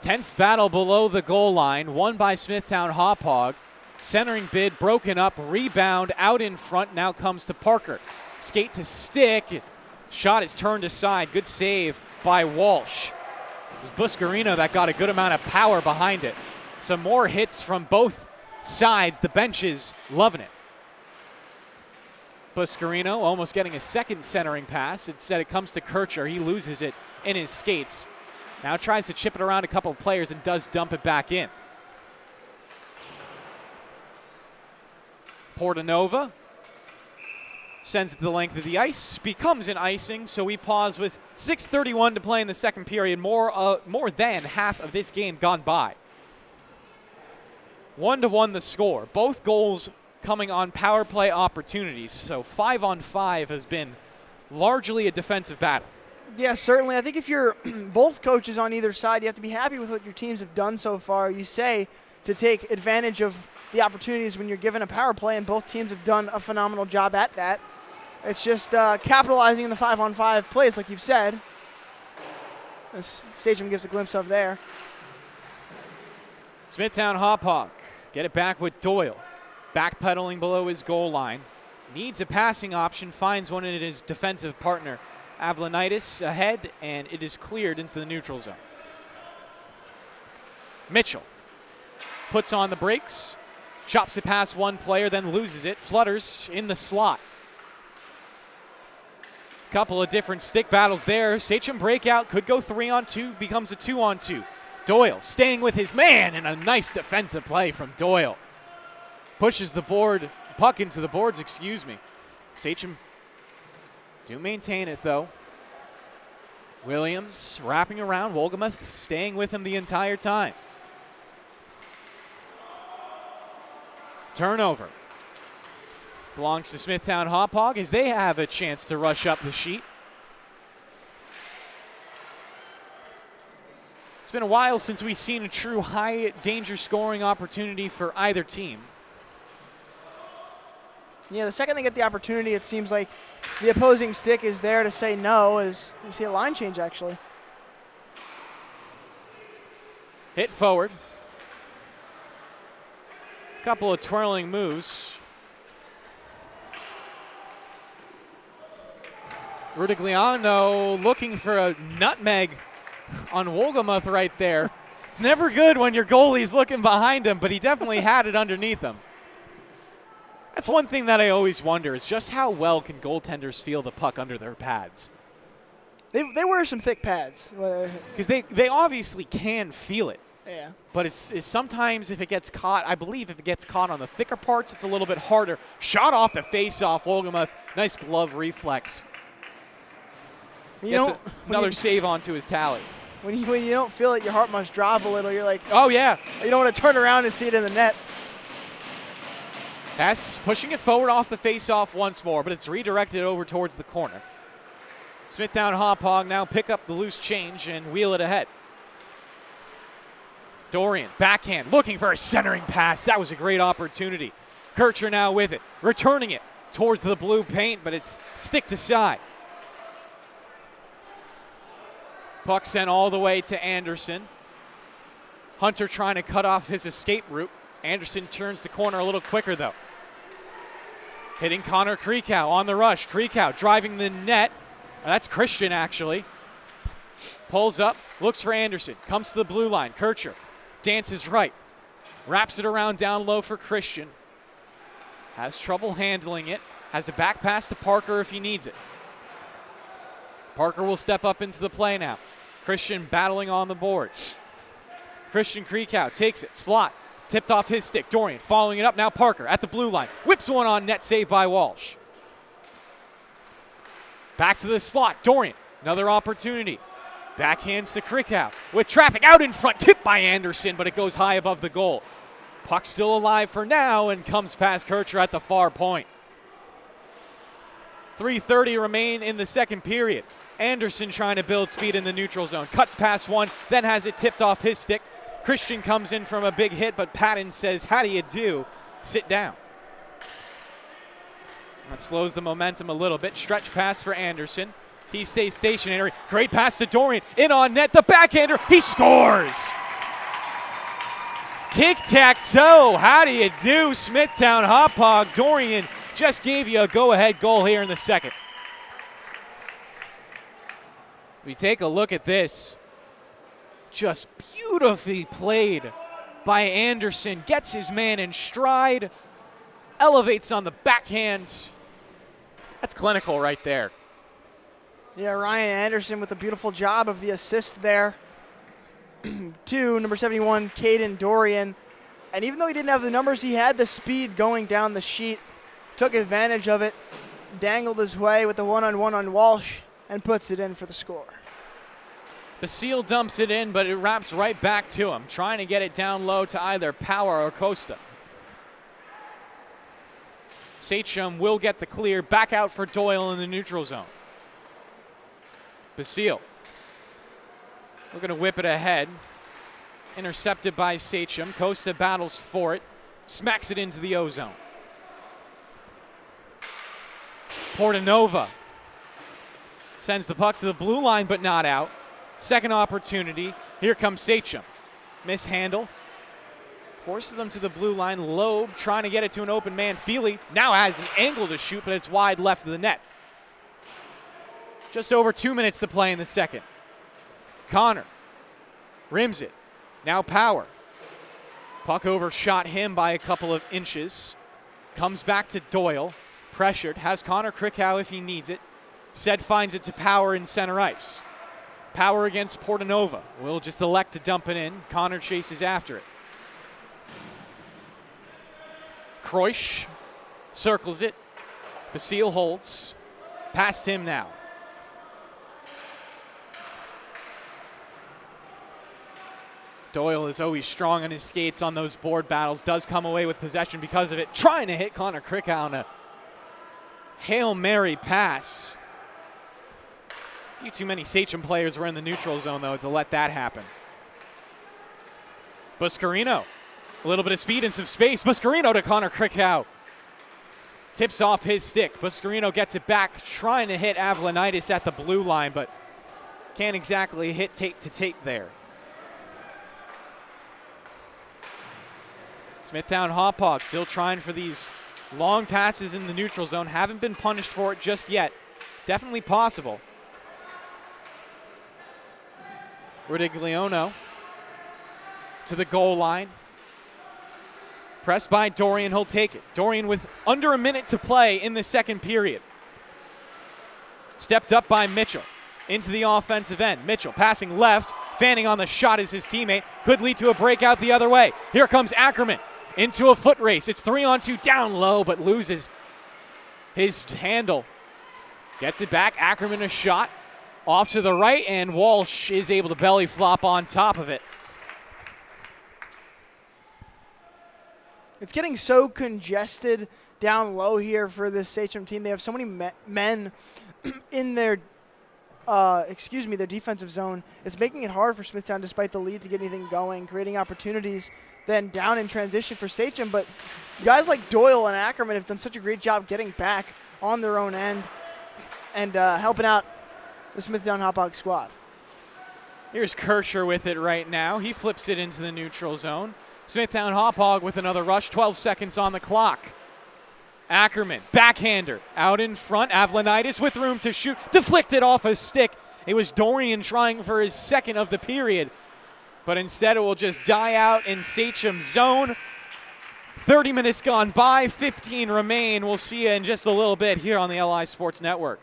Tense battle below the goal line, won by Smithtown Hauppauge. Centering bid broken up, rebound out in front, now comes to Parker. Skate to stick. Shot is turned aside. Good save by Walsh. It was Buscarino that got a good amount of power behind it. Some more hits from both sides. The benches loving it. Buscarino almost getting a second centering pass. Instead it comes to Kircher. He loses it in his skates. Now tries to chip it around a couple of players and does dump it back in. Portanova sends it the length of the ice, becomes an icing, so we pause with 6:31 to play in the second period. More than half of this game gone by. 1-1 the score. Both goals coming on power play opportunities. So 5-on-5 has been largely a defensive battle. Yeah, certainly. I think if you're both coaches on either side, you have to be happy with what your teams have done so far. You say to take advantage of the opportunities when you're given a power play, and both teams have done a phenomenal job at that. It's just capitalizing in the 5-on-5 plays, like you've said, as Sachem gives a glimpse of there. Smithtown Hauppauge get it back with Doyle. Backpedaling below his goal line. Needs a passing option, finds one in his defensive partner, Avlanitis, ahead, and it is cleared into the neutral zone. Mitchell puts on the brakes, chops it past one player, then loses it, flutters in the slot. Couple of different stick battles there. Sachem breakout, could go 3-on-2, becomes a 2-on-2. Doyle staying with his man, and a nice defensive play from Doyle. Pushes the puck into the boards, Sachem do maintain it, though. Williams wrapping around. Wolgamuth staying with him the entire time. Turnover. Belongs to Smithtown Hauppauge as they have a chance to rush up the sheet. It's been a while since we've seen a true high danger scoring opportunity for either team. Yeah, the second they get the opportunity, it seems like the opposing stick is there to say no, as we see a line change actually. Hit forward. Couple of twirling moves. Rudigliano looking for a nutmeg on Wolgamuth right there. It's never good when your goalie's looking behind him, but he definitely had it underneath him. That's one thing that I always wonder is just how well can goaltenders feel the puck under their pads? They wear some thick pads. Because they obviously can feel it. Yeah. But it's sometimes if it gets caught, I believe if it gets caught on the thicker parts, it's a little bit harder. Shot off the face-off, Wolgamuth. Nice glove reflex. Gets another save onto his tally. When you don't feel it, your heart must drop a little. You're like, oh, yeah. You don't want to turn around and see it in the net. Pass pushing it forward off the face-off once more, but it's redirected over towards the corner. Smithtown Hauppauge now pick up the loose change and wheel it ahead. Dorian, backhand, looking for a centering pass. That was a great opportunity. Kircher now with it, returning it towards the blue paint, but it's sticked aside. Puck sent all the way to Anderson. Hunter trying to cut off his escape route. Anderson turns the corner a little quicker, though. Hitting Connor Kreekow on the rush. Kreekow driving the net. That's Christian, actually. Pulls up, looks for Anderson. Comes to the blue line. Kircher dances right. Wraps it around down low for Christian. Has trouble handling it. Has a back pass to Parker if he needs it. Parker will step up into the play now. Christian battling on the boards. Christian Kreekow takes it. Slot. Tipped off his stick. Dorian following it up. Now Parker at the blue line. Whips one on net, saved by Walsh. Back to the slot. Dorian. Another opportunity. Backhands to Kreekow. With traffic out in front. Tipped by Anderson, but it goes high above the goal. Puck still alive for now and comes past Kircher at the far point. 3:30 remain in the second period. Anderson trying to build speed in the neutral zone. Cuts past one, then has it tipped off his stick. Christian comes in from a big hit, but Patton says, how do you do? Sit down. That slows the momentum a little bit. Stretch pass for Anderson. He stays stationary. Great pass to Dorian. In on net, the backhander. He scores! Tic-tac-toe. How do you do, Smithtown Hauppauge? Dorian just gave you a go-ahead goal here in the second. We take a look at this. Just beautifully played by Anderson. Gets his man in stride. Elevates on the backhand. That's clinical right there. Yeah, Ryan Anderson with a beautiful job of the assist there to number 71, Caden Dorian. And even though he didn't have the numbers, he had the speed going down the sheet. Took advantage of it. Dangled his way with the one-on-one on Walsh and puts it in for the score. Basile dumps it in, but it wraps right back to him, trying to get it down low to either Power or Costa. Sachem will get the clear. Back out for Doyle in the neutral zone. Basile looking to whip it ahead. Intercepted by Sachem. Costa battles for it. Smacks it into the O-zone. Portanova sends the puck to the blue line, but not out. Second opportunity. Here comes Sachem. Mishandle. Forces them to the blue line. Loeb trying to get it to an open man. Feely now has an angle to shoot, but it's wide left of the net. Just over 2 minutes to play in the second. Connor rims it. Now Power. Puck overshot him by a couple of inches. Comes back to Doyle. Pressured. Has Connor Krickow if he needs it. Said finds it to Power in center ice. Power against Portanova. Will just elect to dump it in. Connor chases after it. Kreusch circles it. Basile holds. Past him now. Doyle is always strong on his skates on those board battles. Does come away with possession because of it. Trying to hit Connor Krickow on a Hail Mary pass. A few too many Sachem players were in the neutral zone, though, to let that happen. Buscarino. A little bit of speed and some space. Buscarino to Connor Krickow. Tips off his stick. Buscarino gets it back, trying to hit Avlanitis at the blue line, but can't exactly hit tape to tape there. Smithtown Hauppauge still trying for these long passes in the neutral zone. Haven't been punished for it just yet. Definitely possible. Rodigliano to the goal line. Pressed by Dorian, he'll take it. Dorian with under a minute to play in the second period. Stepped up by Mitchell into the offensive end. Mitchell passing left, fanning on the shot is his teammate. Could lead to a breakout the other way. Here comes Ackerman into a foot race. It's 3-on-2 down low, but loses his handle. Gets it back. Ackerman a shot off to the right, and Walsh is able to belly flop on top of it. It's getting so congested down low here for this Sachem team. They have so many men in their their defensive zone. It's making it hard for Smithtown, despite the lead, to get anything going, creating opportunities then down in transition for Sachem. But guys like Doyle and Ackerman have done such a great job getting back on their own end and helping out the Smithtown Hauppauge squad. Here's Kirscher with it right now. He flips it into the neutral zone. Smithtown Hauppauge with another rush, 12 seconds on the clock. Ackerman, backhander, out in front. Avlanitis with room to shoot, deflected off a stick. It was Dorian trying for his second of the period, but instead it will just die out in Sachem's zone. 30 minutes gone by, 15 remain. We'll see you in just a little bit here on the LI Sports Network.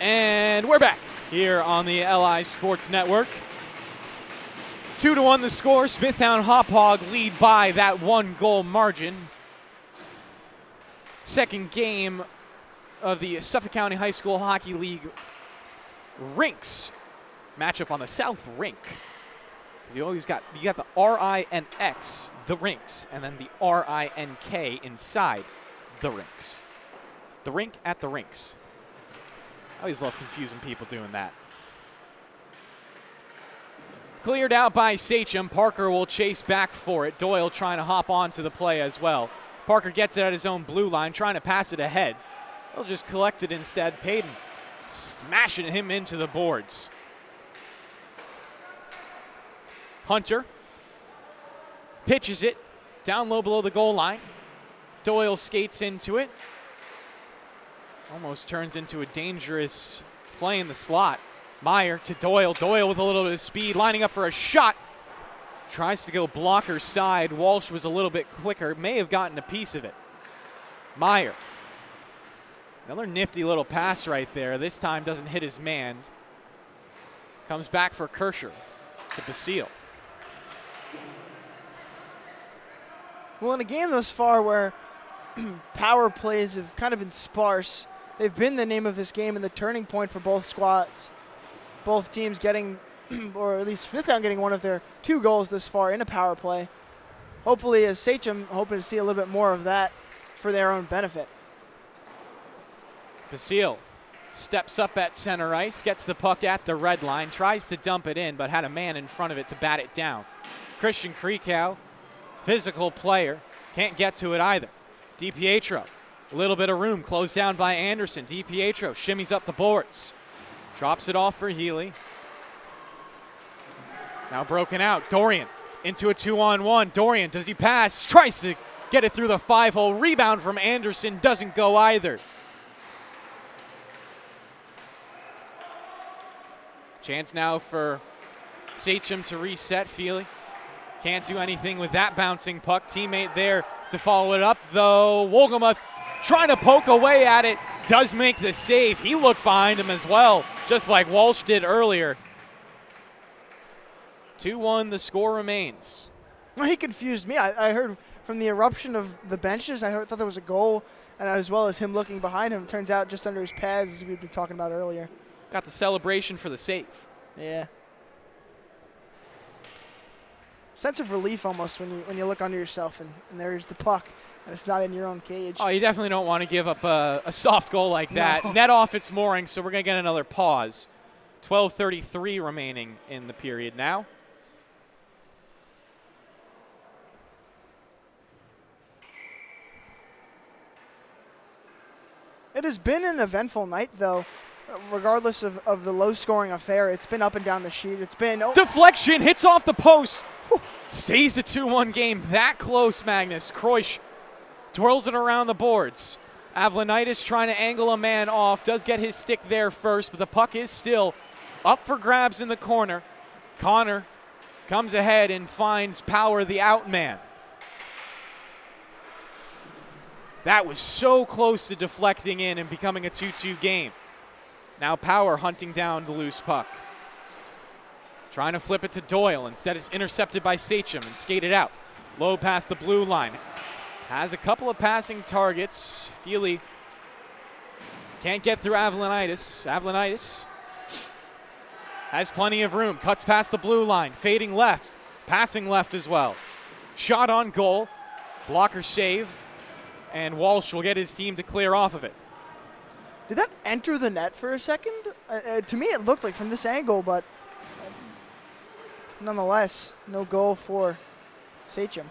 And we're back here on the LI Sports Network. 2-1 the score. Smithtown Hauppauge lead by that 1-goal margin. Second game of the Suffolk County High School Hockey League rinks matchup on the South Rink. Because you got the R-I-N-X, the rinks, and then the R-I-N-K inside the rinks. The rink at the rinks. I always love confusing people doing that. Cleared out by Sachem. Parker will chase back for it. Doyle trying to hop onto the play as well. Parker gets it at his own blue line, trying to pass it ahead. He'll just collect it instead. Payton smashing him into the boards. Hunter pitches it down low below the goal line. Doyle skates into it. Almost turns into a dangerous play in the slot. Meyer to Doyle. Doyle with a little bit of speed, lining up for a shot. Tries to go blocker side. Walsh was a little bit quicker. May have gotten a piece of it. Meyer. Another nifty little pass right there. This time doesn't hit his man. Comes back for Kirscher to Basile. Well, in a game thus far where power plays have kind of been sparse, they've been the name of this game and the turning point for both squads. Both teams getting, or at least Smithtown getting one of their 2 goals this far in a power play. Hopefully, as Sachem, hoping to see a little bit more of that for their own benefit. Basile steps up at center ice, gets the puck at the red line, tries to dump it in, but had a man in front of it to bat it down. Christian Kriekow, physical player, can't get to it either. DiPietro, a little bit of room, closed down by Anderson. DiPietro shimmies up the boards, drops it off for Healy. Now broken out, Dorian into a 2-on-1. Dorian, does he pass? Tries to get it through the 5-hole. Rebound from Anderson, doesn't go either. Chance now for Sachem to reset. Feely can't do anything with that bouncing puck. Teammate there to follow it up, though. Wolgamuth trying to poke away at it. Does make the save. He looked behind him as well, just like Walsh did earlier. 2-1, the score remains. Well, he confused me. I heard from the eruption of the benches, thought there was a goal, and as well as him looking behind him. Turns out just under his pads, as we've been talking about earlier. Got the celebration for the save. Yeah. Sense of relief almost when you look under yourself and there's the puck and it's not in your own cage. Oh, you definitely don't want to give up a soft goal like that. No. Net off its mooring, so we're going to get another pause. 12:33 remaining in the period now. It has been an eventful night, though. Regardless of the low-scoring affair, it's been up and down the sheet. It's been deflection, hits off the post. Whew. Stays a 2-1 game. That close, Magnus. Kreusch twirls it around the boards. Avlonitis trying to angle a man off. Does get his stick there first, but the puck is still up for grabs in the corner. Connor comes ahead and finds Power, the out man. That was so close to deflecting in and becoming a 2-2 game. Now Power hunting down the loose puck. Trying to flip it to Doyle. Instead, it's intercepted by Sachem and skated out. Low past the blue line. Has a couple of passing targets. Feely can't get through Avlonitis. Avlonitis has plenty of room. Cuts past the blue line. Fading left. Passing left as well. Shot on goal. Blocker save. And Walsh will get his team to clear off of it. Did that enter the net for a second? To me, it looked like from this angle, but nonetheless, no goal for Sachem.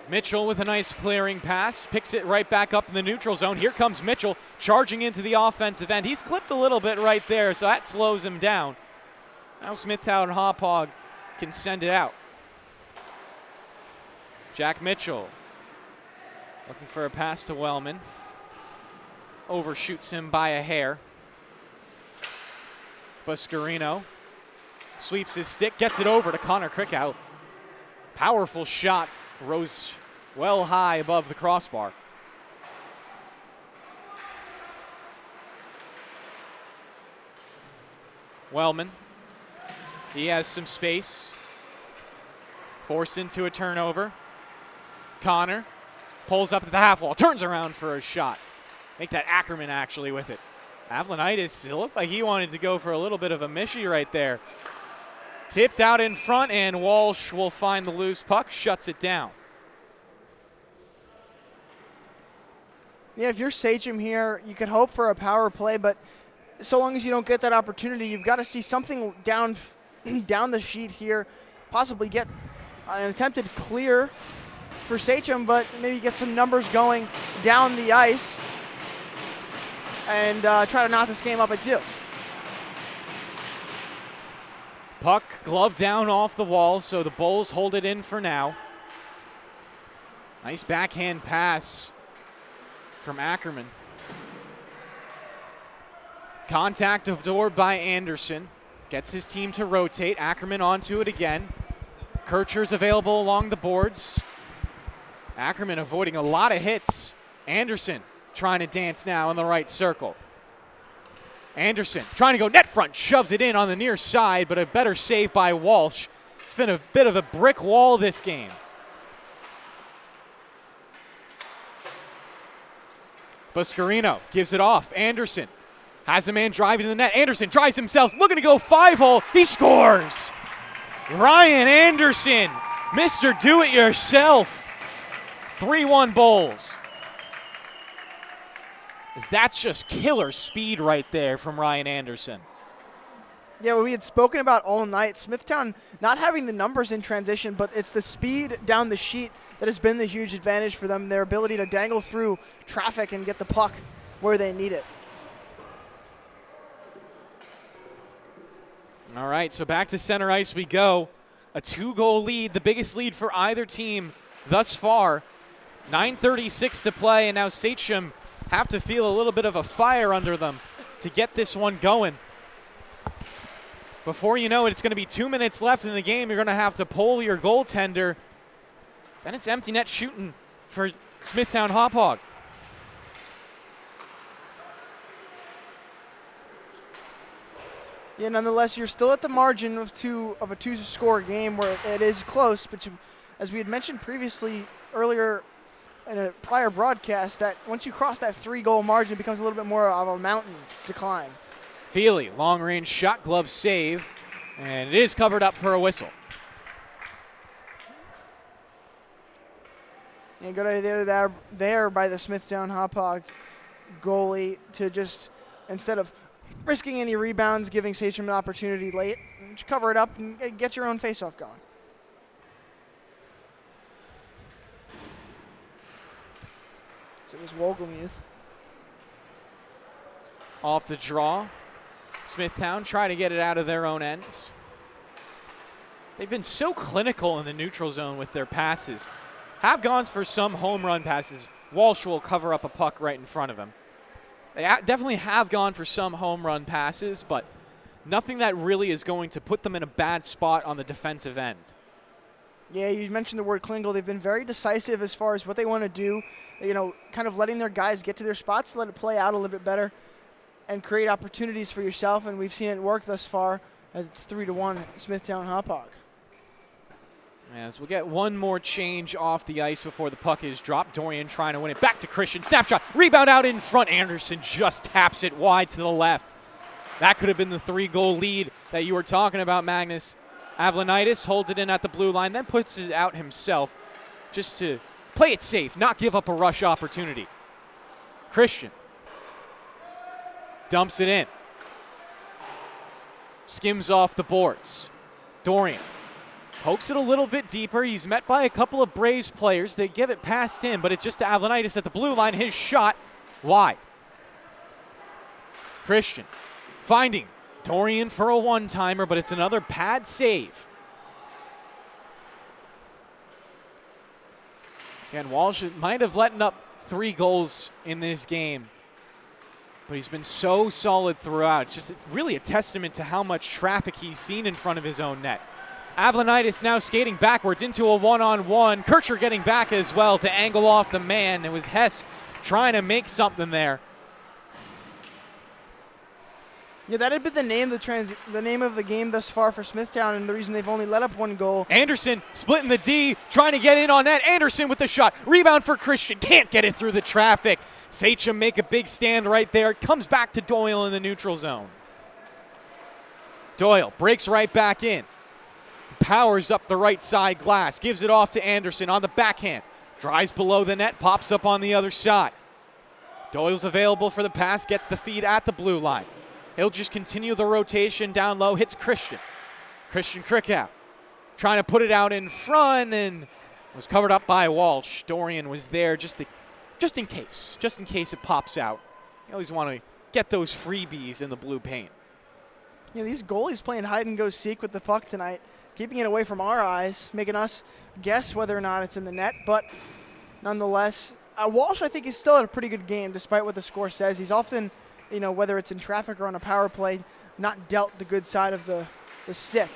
Mitchell with a nice clearing pass, picks it right back up in the neutral zone. Here comes Mitchell charging into the offensive end. He's clipped a little bit right there, so that slows him down. Now Smithtown and Hauppauge can send it out. Jack Mitchell looking for a pass to Wellman. Overshoots him by a hair. Buscarino sweeps his stick, gets it over to Connor Kriekow. Powerful shot, rose well high above the crossbar. Wellman He has some space. Forced into a turnover. Connor pulls up at the half wall, turns around for a shot. Make that Ackerman actually with it. Avlonitis, it looked like he wanted to go for a little bit of a mishy right there. Tipped out in front, and Walsh will find the loose puck, shuts it down. Yeah, if you're Sachem here, you could hope for a power play, but so long as you don't get that opportunity, you've got to see something down the sheet here, possibly get an attempted clear for Sachem, but maybe get some numbers going down the ice and try to knock this game up at 2. Puck glove down off the wall, so the Bulls hold it in for now. Nice backhand pass from Ackerman. Contact absorbed by Anderson. Gets his team to rotate. Ackerman onto it again. Kircher's available along the boards. Ackerman avoiding a lot of hits. Anderson trying to dance now in the right circle. Anderson trying to go net front, shoves it in on the near side, but a better save by Walsh. It's been a bit of a brick wall this game. Buscarino gives it off. Anderson has a man driving to the net. Anderson drives himself, looking to go 5-hole. He scores! Ryan Anderson, Mr. Do-It-Yourself. 3-1 Bulls. That's just killer speed right there from Ryan Anderson. Yeah, we had spoken about all night. Smithtown not having the numbers in transition, but it's the speed down the sheet that has been the huge advantage for them, their ability to dangle through traffic and get the puck where they need it. All right, so back to center ice we go. A 2-goal lead, the biggest lead for either team thus far. 9:36 to play, and now Sachem have to feel a little bit of a fire under them to get this one going. Before you know it, it's going to be 2 minutes left in the game. You're going to have to pull your goaltender. Then it's empty net shooting for Smithtown Hauppauge. Yeah, nonetheless, you're still at the margin of a two-score game where it is close. But as we had mentioned previously earlier in a prior broadcast, that once you cross that 3-goal margin, it becomes a little bit more of a mountain to climb. Feely, long-range shot, glove save, and it is covered up for a whistle. Yeah, good idea there by the Smithtown Hauppauge goalie to just, instead of risking any rebounds, giving Sachem an opportunity late, just cover it up and get your own faceoff going. So it was Wolgamuth. Off the draw. Smithtown trying to get it out of their own ends. They've been so clinical in the neutral zone with their passes. Have gone for some home run passes. Walsh will cover up a puck right in front of him. They definitely have gone for some home run passes, but nothing that really is going to put them in a bad spot on the defensive end. Yeah, you mentioned the word clinical. They've been very decisive as far as what they want to do, kind of letting their guys get to their spots, let it play out a little bit better, and create opportunities for yourself, and we've seen it work thus far as it's 3-1 Smithtown Hauppauge. As we'll get one more change off the ice before the puck is dropped. Dorian trying to win it. Back to Christian. Snapshot. Rebound out in front. Anderson just taps it wide to the left. That could have been the 3-goal lead that you were talking about, Magnus. Avlonitis holds it in at the blue line, then puts it out himself just to play it safe, not give up a rush opportunity. Christian dumps it in. Skims off the boards. Dorian pokes it a little bit deeper. He's met by a couple of Braves players. They give it past him, but it's just to Avlonitis at the blue line. His shot wide. Christian finding Dorian for a one-timer, but it's another pad save. Again, Walsh might have let up 3 goals in this game, but he's been so solid throughout. It's just really a testament to how much traffic he's seen in front of his own net. Avlonitis now skating backwards into a one-on-one. Kircher getting back as well to angle off the man. It was Hess trying to make something there. Yeah, that had been the name of the game thus far for Smithtown, and the reason they've only let up 1 goal. Anderson splitting the D, trying to get in on net. Anderson with the shot. Rebound for Christian. Can't get it through the traffic. Sachem make a big stand right there. It comes back to Doyle in the neutral zone. Doyle breaks right back in. Powers up the right side glass. Gives it off to Anderson on the backhand. Drives below the net. Pops up on the other side. Doyle's available for the pass. Gets the feed at the blue line. He'll just continue the rotation down low. Hits Christian. Christian Krickow trying to put it out in front and was covered up by Walsh. Dorian was there just in case it pops out. You always want to get those freebies in the blue paint. Yeah, these goalies playing hide and go seek with the puck tonight, keeping it away from our eyes, making us guess whether or not it's in the net. But nonetheless, Walsh, I think, is still at a pretty good game, despite what the score says. He's often, whether it's in traffic or on a power play, not dealt the good side of the stick.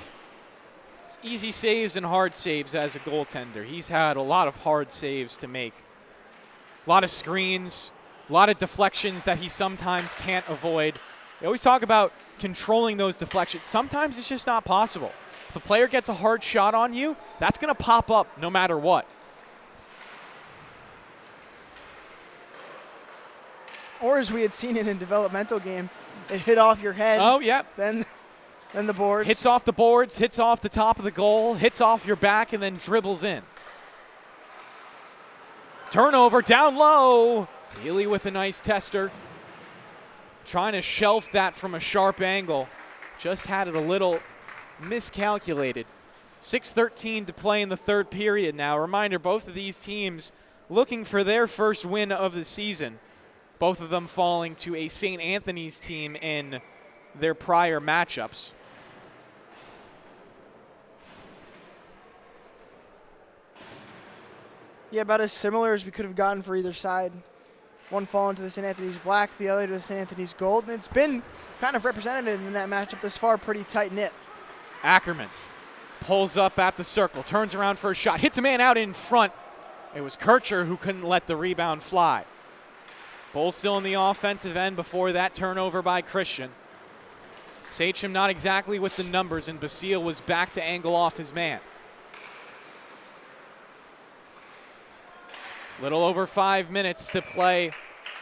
It's easy saves and hard saves as a goaltender. He's had a lot of hard saves to make. A lot of screens, a lot of deflections that he sometimes can't avoid. We always talk about controlling those deflections. Sometimes it's just not possible. If a player gets a hard shot on you, that's going to pop up no matter what. Or as we had seen it in developmental game, it hit off your head. Oh, yeah. Then the boards. Hits off the boards, hits off the top of the goal, hits off your back, and then dribbles in. Turnover down low. Healy with a nice tester. Trying to shelf that from a sharp angle. Just had it a little miscalculated. 6:13 to play in the third period now. Reminder, both of these teams looking for their first win of the season. Both of them falling to a St. Anthony's team in their prior matchups. Yeah, about as similar as we could have gotten for either side. One falling to the St. Anthony's black, the other to the St. Anthony's gold. And it's been kind of representative in that matchup this far, pretty tight-knit. Ackerman pulls up at the circle, turns around for a shot, hits a man out in front. It was Kircher who couldn't let the rebound fly. Bulls still in the offensive end before that turnover by Christian. Sachem not exactly with the numbers, and Basile was back to angle off his man. Little over 5 minutes to play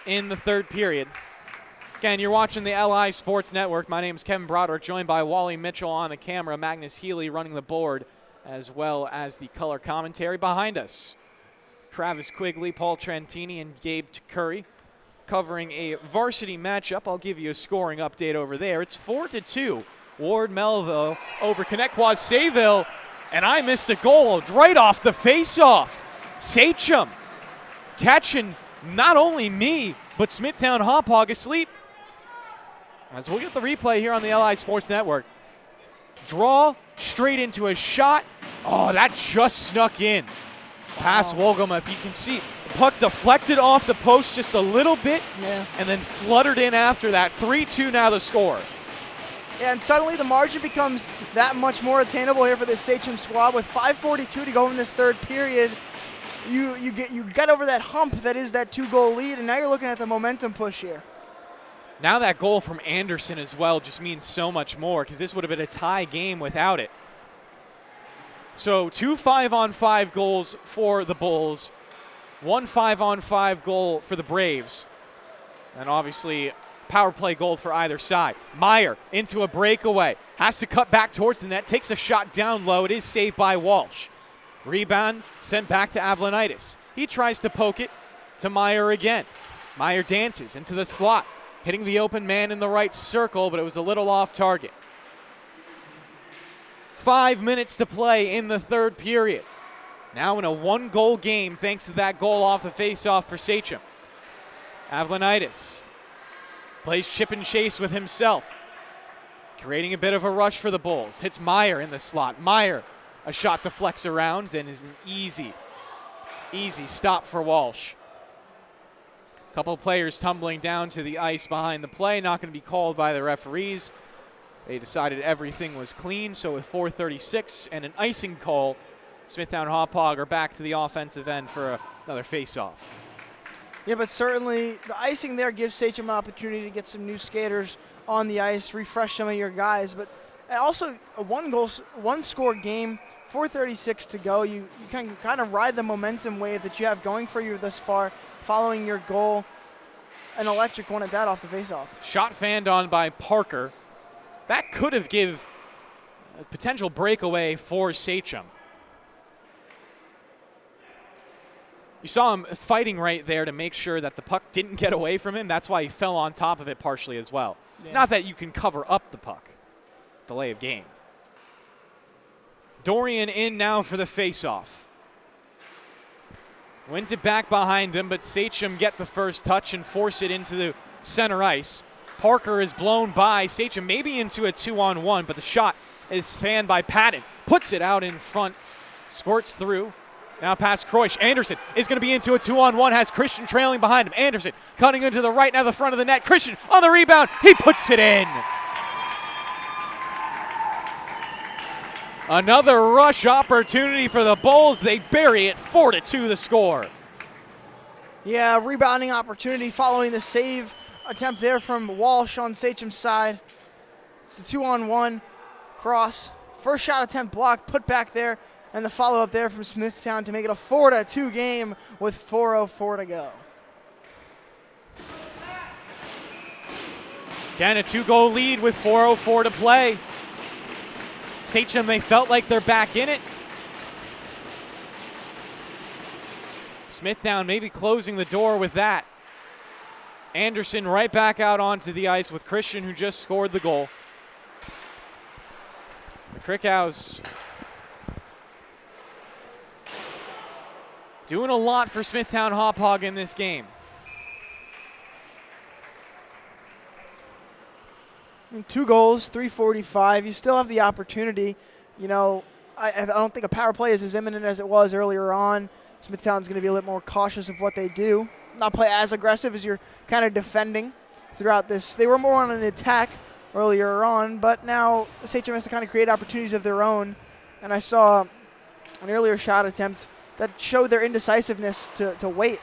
in the third period. Again, you're watching the LI Sports Network. My name is Kevin Broderick, joined by Wally Mitchell on the camera, Magnus Healy running the board, as well as the color commentary behind us. Travis Quigley, Paul Trentini, and Gabe Curry covering a varsity matchup. I'll give you a scoring update over there. It's 4-2. Ward Melville over Connectquoz Sayville, and I missed a goal right off the face-off. Sachem catching not only me, but Smithtown Hauppauge asleep. As we'll get the replay here on the LI Sports Network. Draw straight into a shot. Oh, that just snuck in. Past Wolgama, if you can see. The puck deflected off the post just a little bit, and then fluttered in after that. 3-2 now the score. Yeah, and suddenly the margin becomes that much more attainable here for this Sachem squad. With 5:42 to go in this third period, you get over that hump that is that 2-goal lead, and now you're looking at the momentum push here. Now that goal from Anderson as well just means so much more, because this would have been a tie game without it. So 2 5-on-5 goals for the Bulls, 1 5-on-5 goal for the Braves, and obviously power play goal for either side. Meyer into a breakaway, has to cut back towards the net, takes a shot down low. It is saved by Walsh. Rebound sent back to Avlonitis. He tries to poke it to Meyer again. Meyer dances into the slot, hitting the open man in the right circle, but it was a little off target. 5 minutes to play in the third period. Now in a 1-goal game thanks to that goal off the faceoff for Sachem. Avlonitis plays chip and chase with himself, creating a bit of a rush for the Bulls. Hits Meyer in the slot. Meyer, a shot deflects around and is an easy stop for Walsh. A couple of players tumbling down to the ice behind the play, not going to be called by the referees. They decided everything was clean, so with 4:36 and an icing call, Smithtown Hauppauge are back to the offensive end for another faceoff. Yeah, but certainly the icing there gives Sachem an opportunity to get some new skaters on the ice, refresh some of your guys. But also a one-score game, 4:36 to go. You can kind of ride the momentum wave that you have going for you thus far, following your goal. An electric one at that off the faceoff. Shot fanned on by Parker. That could have give a potential breakaway for Sachem. You saw him fighting right there to make sure that the puck didn't get away from him. That's why he fell on top of it partially as well. Yeah. Not that you can cover up the puck. Delay of game. Dorian in now for the faceoff. Wins it back behind him, but Sachem get the first touch and force it into the center ice. Parker is blown by Sachem, maybe into a 2-on-1, but the shot is fanned by Patton. Puts it out in front, squirts through. Now past Kreusch. Anderson is going to be into a 2-on-1, has Christian trailing behind him. Anderson cutting into the right, now the front of the net. Christian on the rebound, he puts it in. Another rush opportunity for the Bulls. They bury it, 4-2 the score. Yeah, rebounding opportunity following the save attempt there from Walsh on Sachem's side. It's a 2-on-1 cross. First shot attempt blocked, put back there, and the follow-up there from Smithtown to make it a 4-2 game with 4:04 to go. Again, a 2-goal lead with 4:04 to play. Sachem, they felt like they're back in it. Smithtown maybe closing the door with that. Anderson right back out onto the ice with Christian, who just scored the goal. The Crickows doing a lot for Smithtown Hauppauge in this game. And 2 goals, 3:45. You still have the opportunity. You know, I don't think a power play is as imminent as it was earlier on. Smithtown's going to be a little more cautious of what they do. Not play as aggressive as you're kind of defending throughout this. They were more on an attack earlier on, but now Sachem has to kind of create opportunities of their own. And I saw an earlier shot attempt that showed their indecisiveness to wait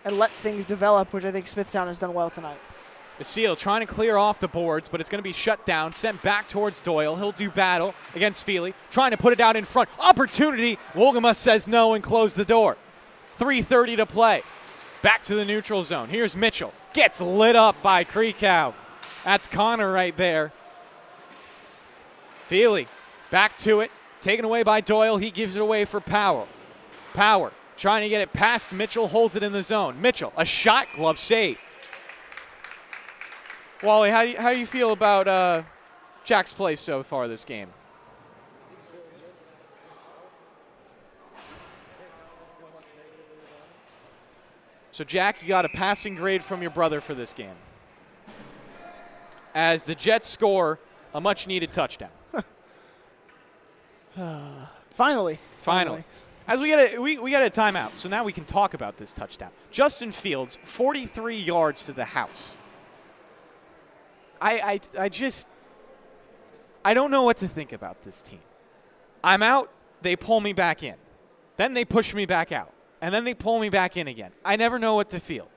and let things develop, which I think Smithtown has done well tonight. Basile trying to clear off the boards, but it's going to be shut down, sent back towards Doyle. He'll do battle against Feely, trying to put it out in front. Opportunity. Wolgamus says no and close the door. 3:30 to play. Back to the neutral zone. Here's Mitchell. Gets lit up by Crickow. That's Connor right there. Feely back to it. Taken away by Doyle. He gives it away for Powell. Power trying to get it past Mitchell. Holds it in the zone. Mitchell, a shot, glove save. Wally, how do you feel about Jack's play so far this game? So, Jack, you got a passing grade from your brother for this game, as the Jets score a much-needed touchdown. Finally. As we get a timeout, so now we can talk about this touchdown. Justin Fields, 43 yards to the house. I don't know what to think about this team. I'm out, they pull me back in. Then they push me back out. And then they pull me back in again. I never know what to feel.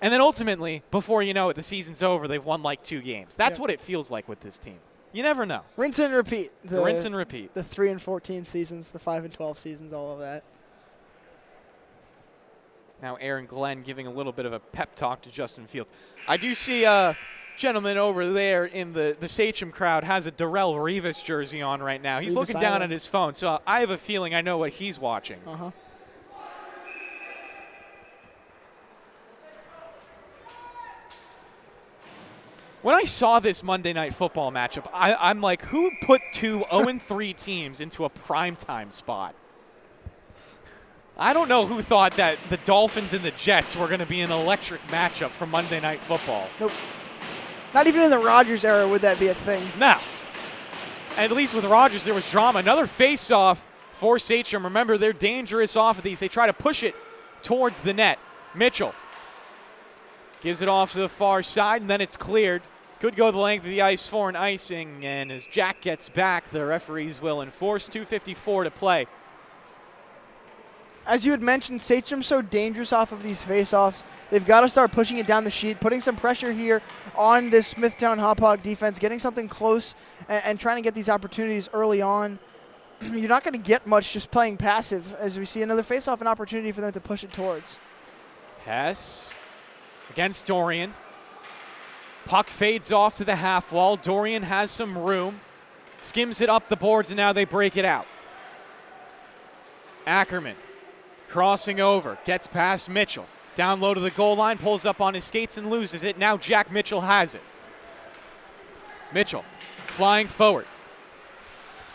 And then ultimately, before you know it, the season's over, they've won like 2 games. That's what it feels like with this team. You never know. Rinse and repeat. Rinse and repeat. The 3-14 seasons, the 5-12 seasons, all of that. Now Aaron Glenn giving a little bit of a pep talk to Justin Fields. I do see a gentleman over there in the Sachem crowd has a Darrell Rivas jersey on right now. He's looking down at his phone, so I have a feeling I know what he's watching. Uh-huh. When I saw this Monday Night Football matchup, I'm like, who put 2 0-3 teams into a primetime spot? I don't know who thought that the Dolphins and the Jets were going to be an electric matchup for Monday Night Football. Nope. Not even in the Rodgers era would that be a thing. No. At least with Rodgers, there was drama. Another face-off for Sachem. Remember, they're dangerous off of these. They try to push it towards the net. Mitchell gives it off to the far side, and then it's cleared. Could go the length of the ice for an icing, and as Jack gets back, the referees will enforce. 2:54 to play. as you had mentioned, Sachem's so dangerous off of these faceoffs. They've got to start pushing it down the sheet, putting some pressure here on this Smithtown Hauppauge defense, getting something close and trying to get these opportunities early on. You're not going to get much just playing passive, as we see another faceoff, an opportunity for them to push it towards. Hess against Dorian. Puck fades off to the half wall. Dorian has some room, skims it up the boards, and now they break it out. Ackerman crossing over, gets past Mitchell. Down low to the goal line, pulls up on his skates and loses it. Now Jack Mitchell has it. Mitchell flying forward.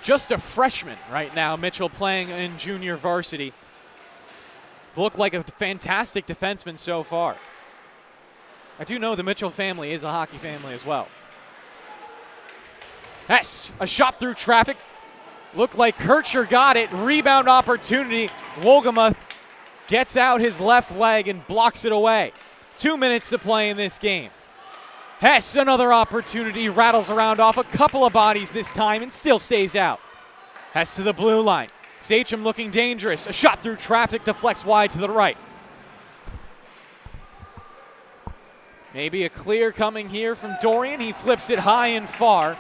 Just a freshman right now, Mitchell playing in junior varsity. Looked like a fantastic defenseman so far. I do know the Mitchell family is a hockey family as well. Hess, a shot through traffic. Looked like Kircher got it. Rebound opportunity. Wolgamuth gets out his left leg and blocks it away. 2 minutes to play in this game. Hess, another opportunity, rattles around off a couple of bodies this time and still stays out. Hess to the blue line. Sachem looking dangerous. A shot through traffic, deflects wide to the right. Maybe a clear coming here from Dorian. He flips it high and far.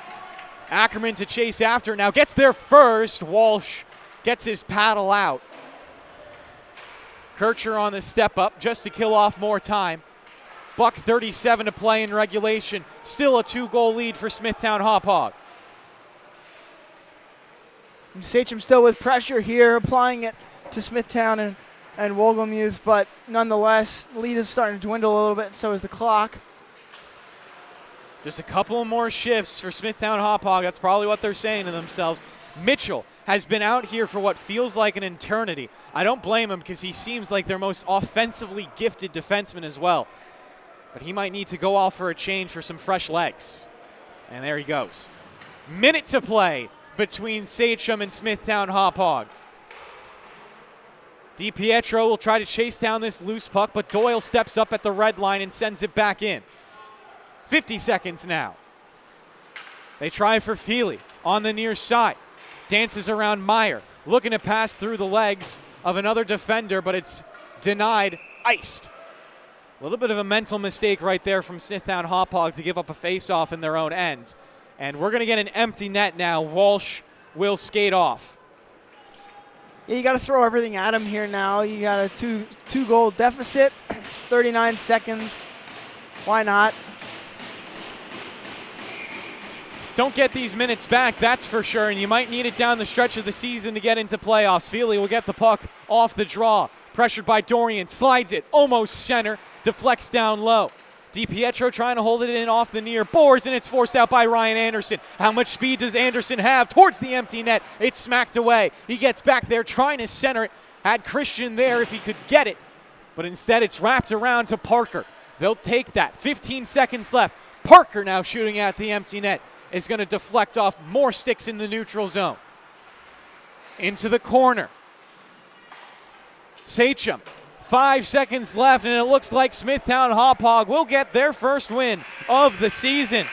Ackerman to chase after. Now gets there first. Walsh gets his paddle out. Kircher on the step up just to kill off more time. Buck 37 to play in regulation. Still a 2-goal lead for Smithtown Hauppauge. Sachem still with pressure here, applying it to Smithtown and Wolgamuth, but nonetheless, lead is starting to dwindle a little bit, and so is the clock. Just a couple more shifts for Smithtown Hauppauge. That's probably what they're saying to themselves. Mitchell has been out here for what feels like an eternity. I don't blame him because he seems like their most offensively gifted defenseman as well. But he might need to go off for a change for some fresh legs. And there he goes. Minute to play between Sachem and Smithtown Hauppauge. DiPietro will try to chase down this loose puck, but Doyle steps up at the red line and sends it back in. 50 seconds now. They try for Feely on the near side. Dances around Meyer, looking to pass through the legs of another defender, but it's denied, iced. A little bit of a mental mistake right there from Smithtown Hauppauge to give up a face-off in their own ends. And we're going to get an empty net now. Walsh will skate off. Yeah, you got to throw everything at him here now. You got a two-goal deficit, 39 seconds. Why not? Don't get these minutes back, that's for sure, and you might need it down the stretch of the season to get into playoffs. Feely will get the puck off the draw. Pressured by Dorian, slides it, almost center, deflects down low. DiPietro trying to hold it in off the near boards, and it's forced out by Ryan Anderson. How much speed does Anderson have towards the empty net? It's smacked away. He gets back there trying to center it. Had Christian there if he could get it, but instead it's wrapped around to Parker. They'll take that. 15 seconds left. Parker now shooting at the empty net is going to deflect off more sticks in the neutral zone. Into the corner. Sachem. 5 seconds left, and it looks like Smithtown Hauppauge will get their first win of the season.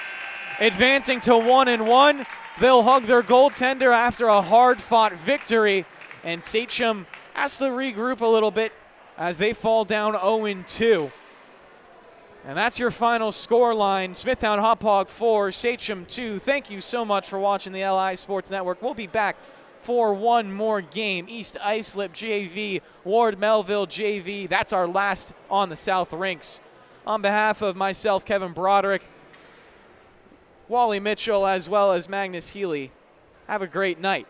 Advancing to 1-1, they'll hug their goaltender after a hard-fought victory, and Sachem has to regroup a little bit as they fall down 0-2. And that's your final score line. Smithtown Hauppauge 4, Sachem 2. Thank you so much for watching the LI Sports Network. We'll be back for one more game. East Islip JV, Ward Melville JV. That's our last on the South Rinks. On behalf of myself, Kevin Broderick, Wally Mitchell, as well as Magnus Healy, have a great night.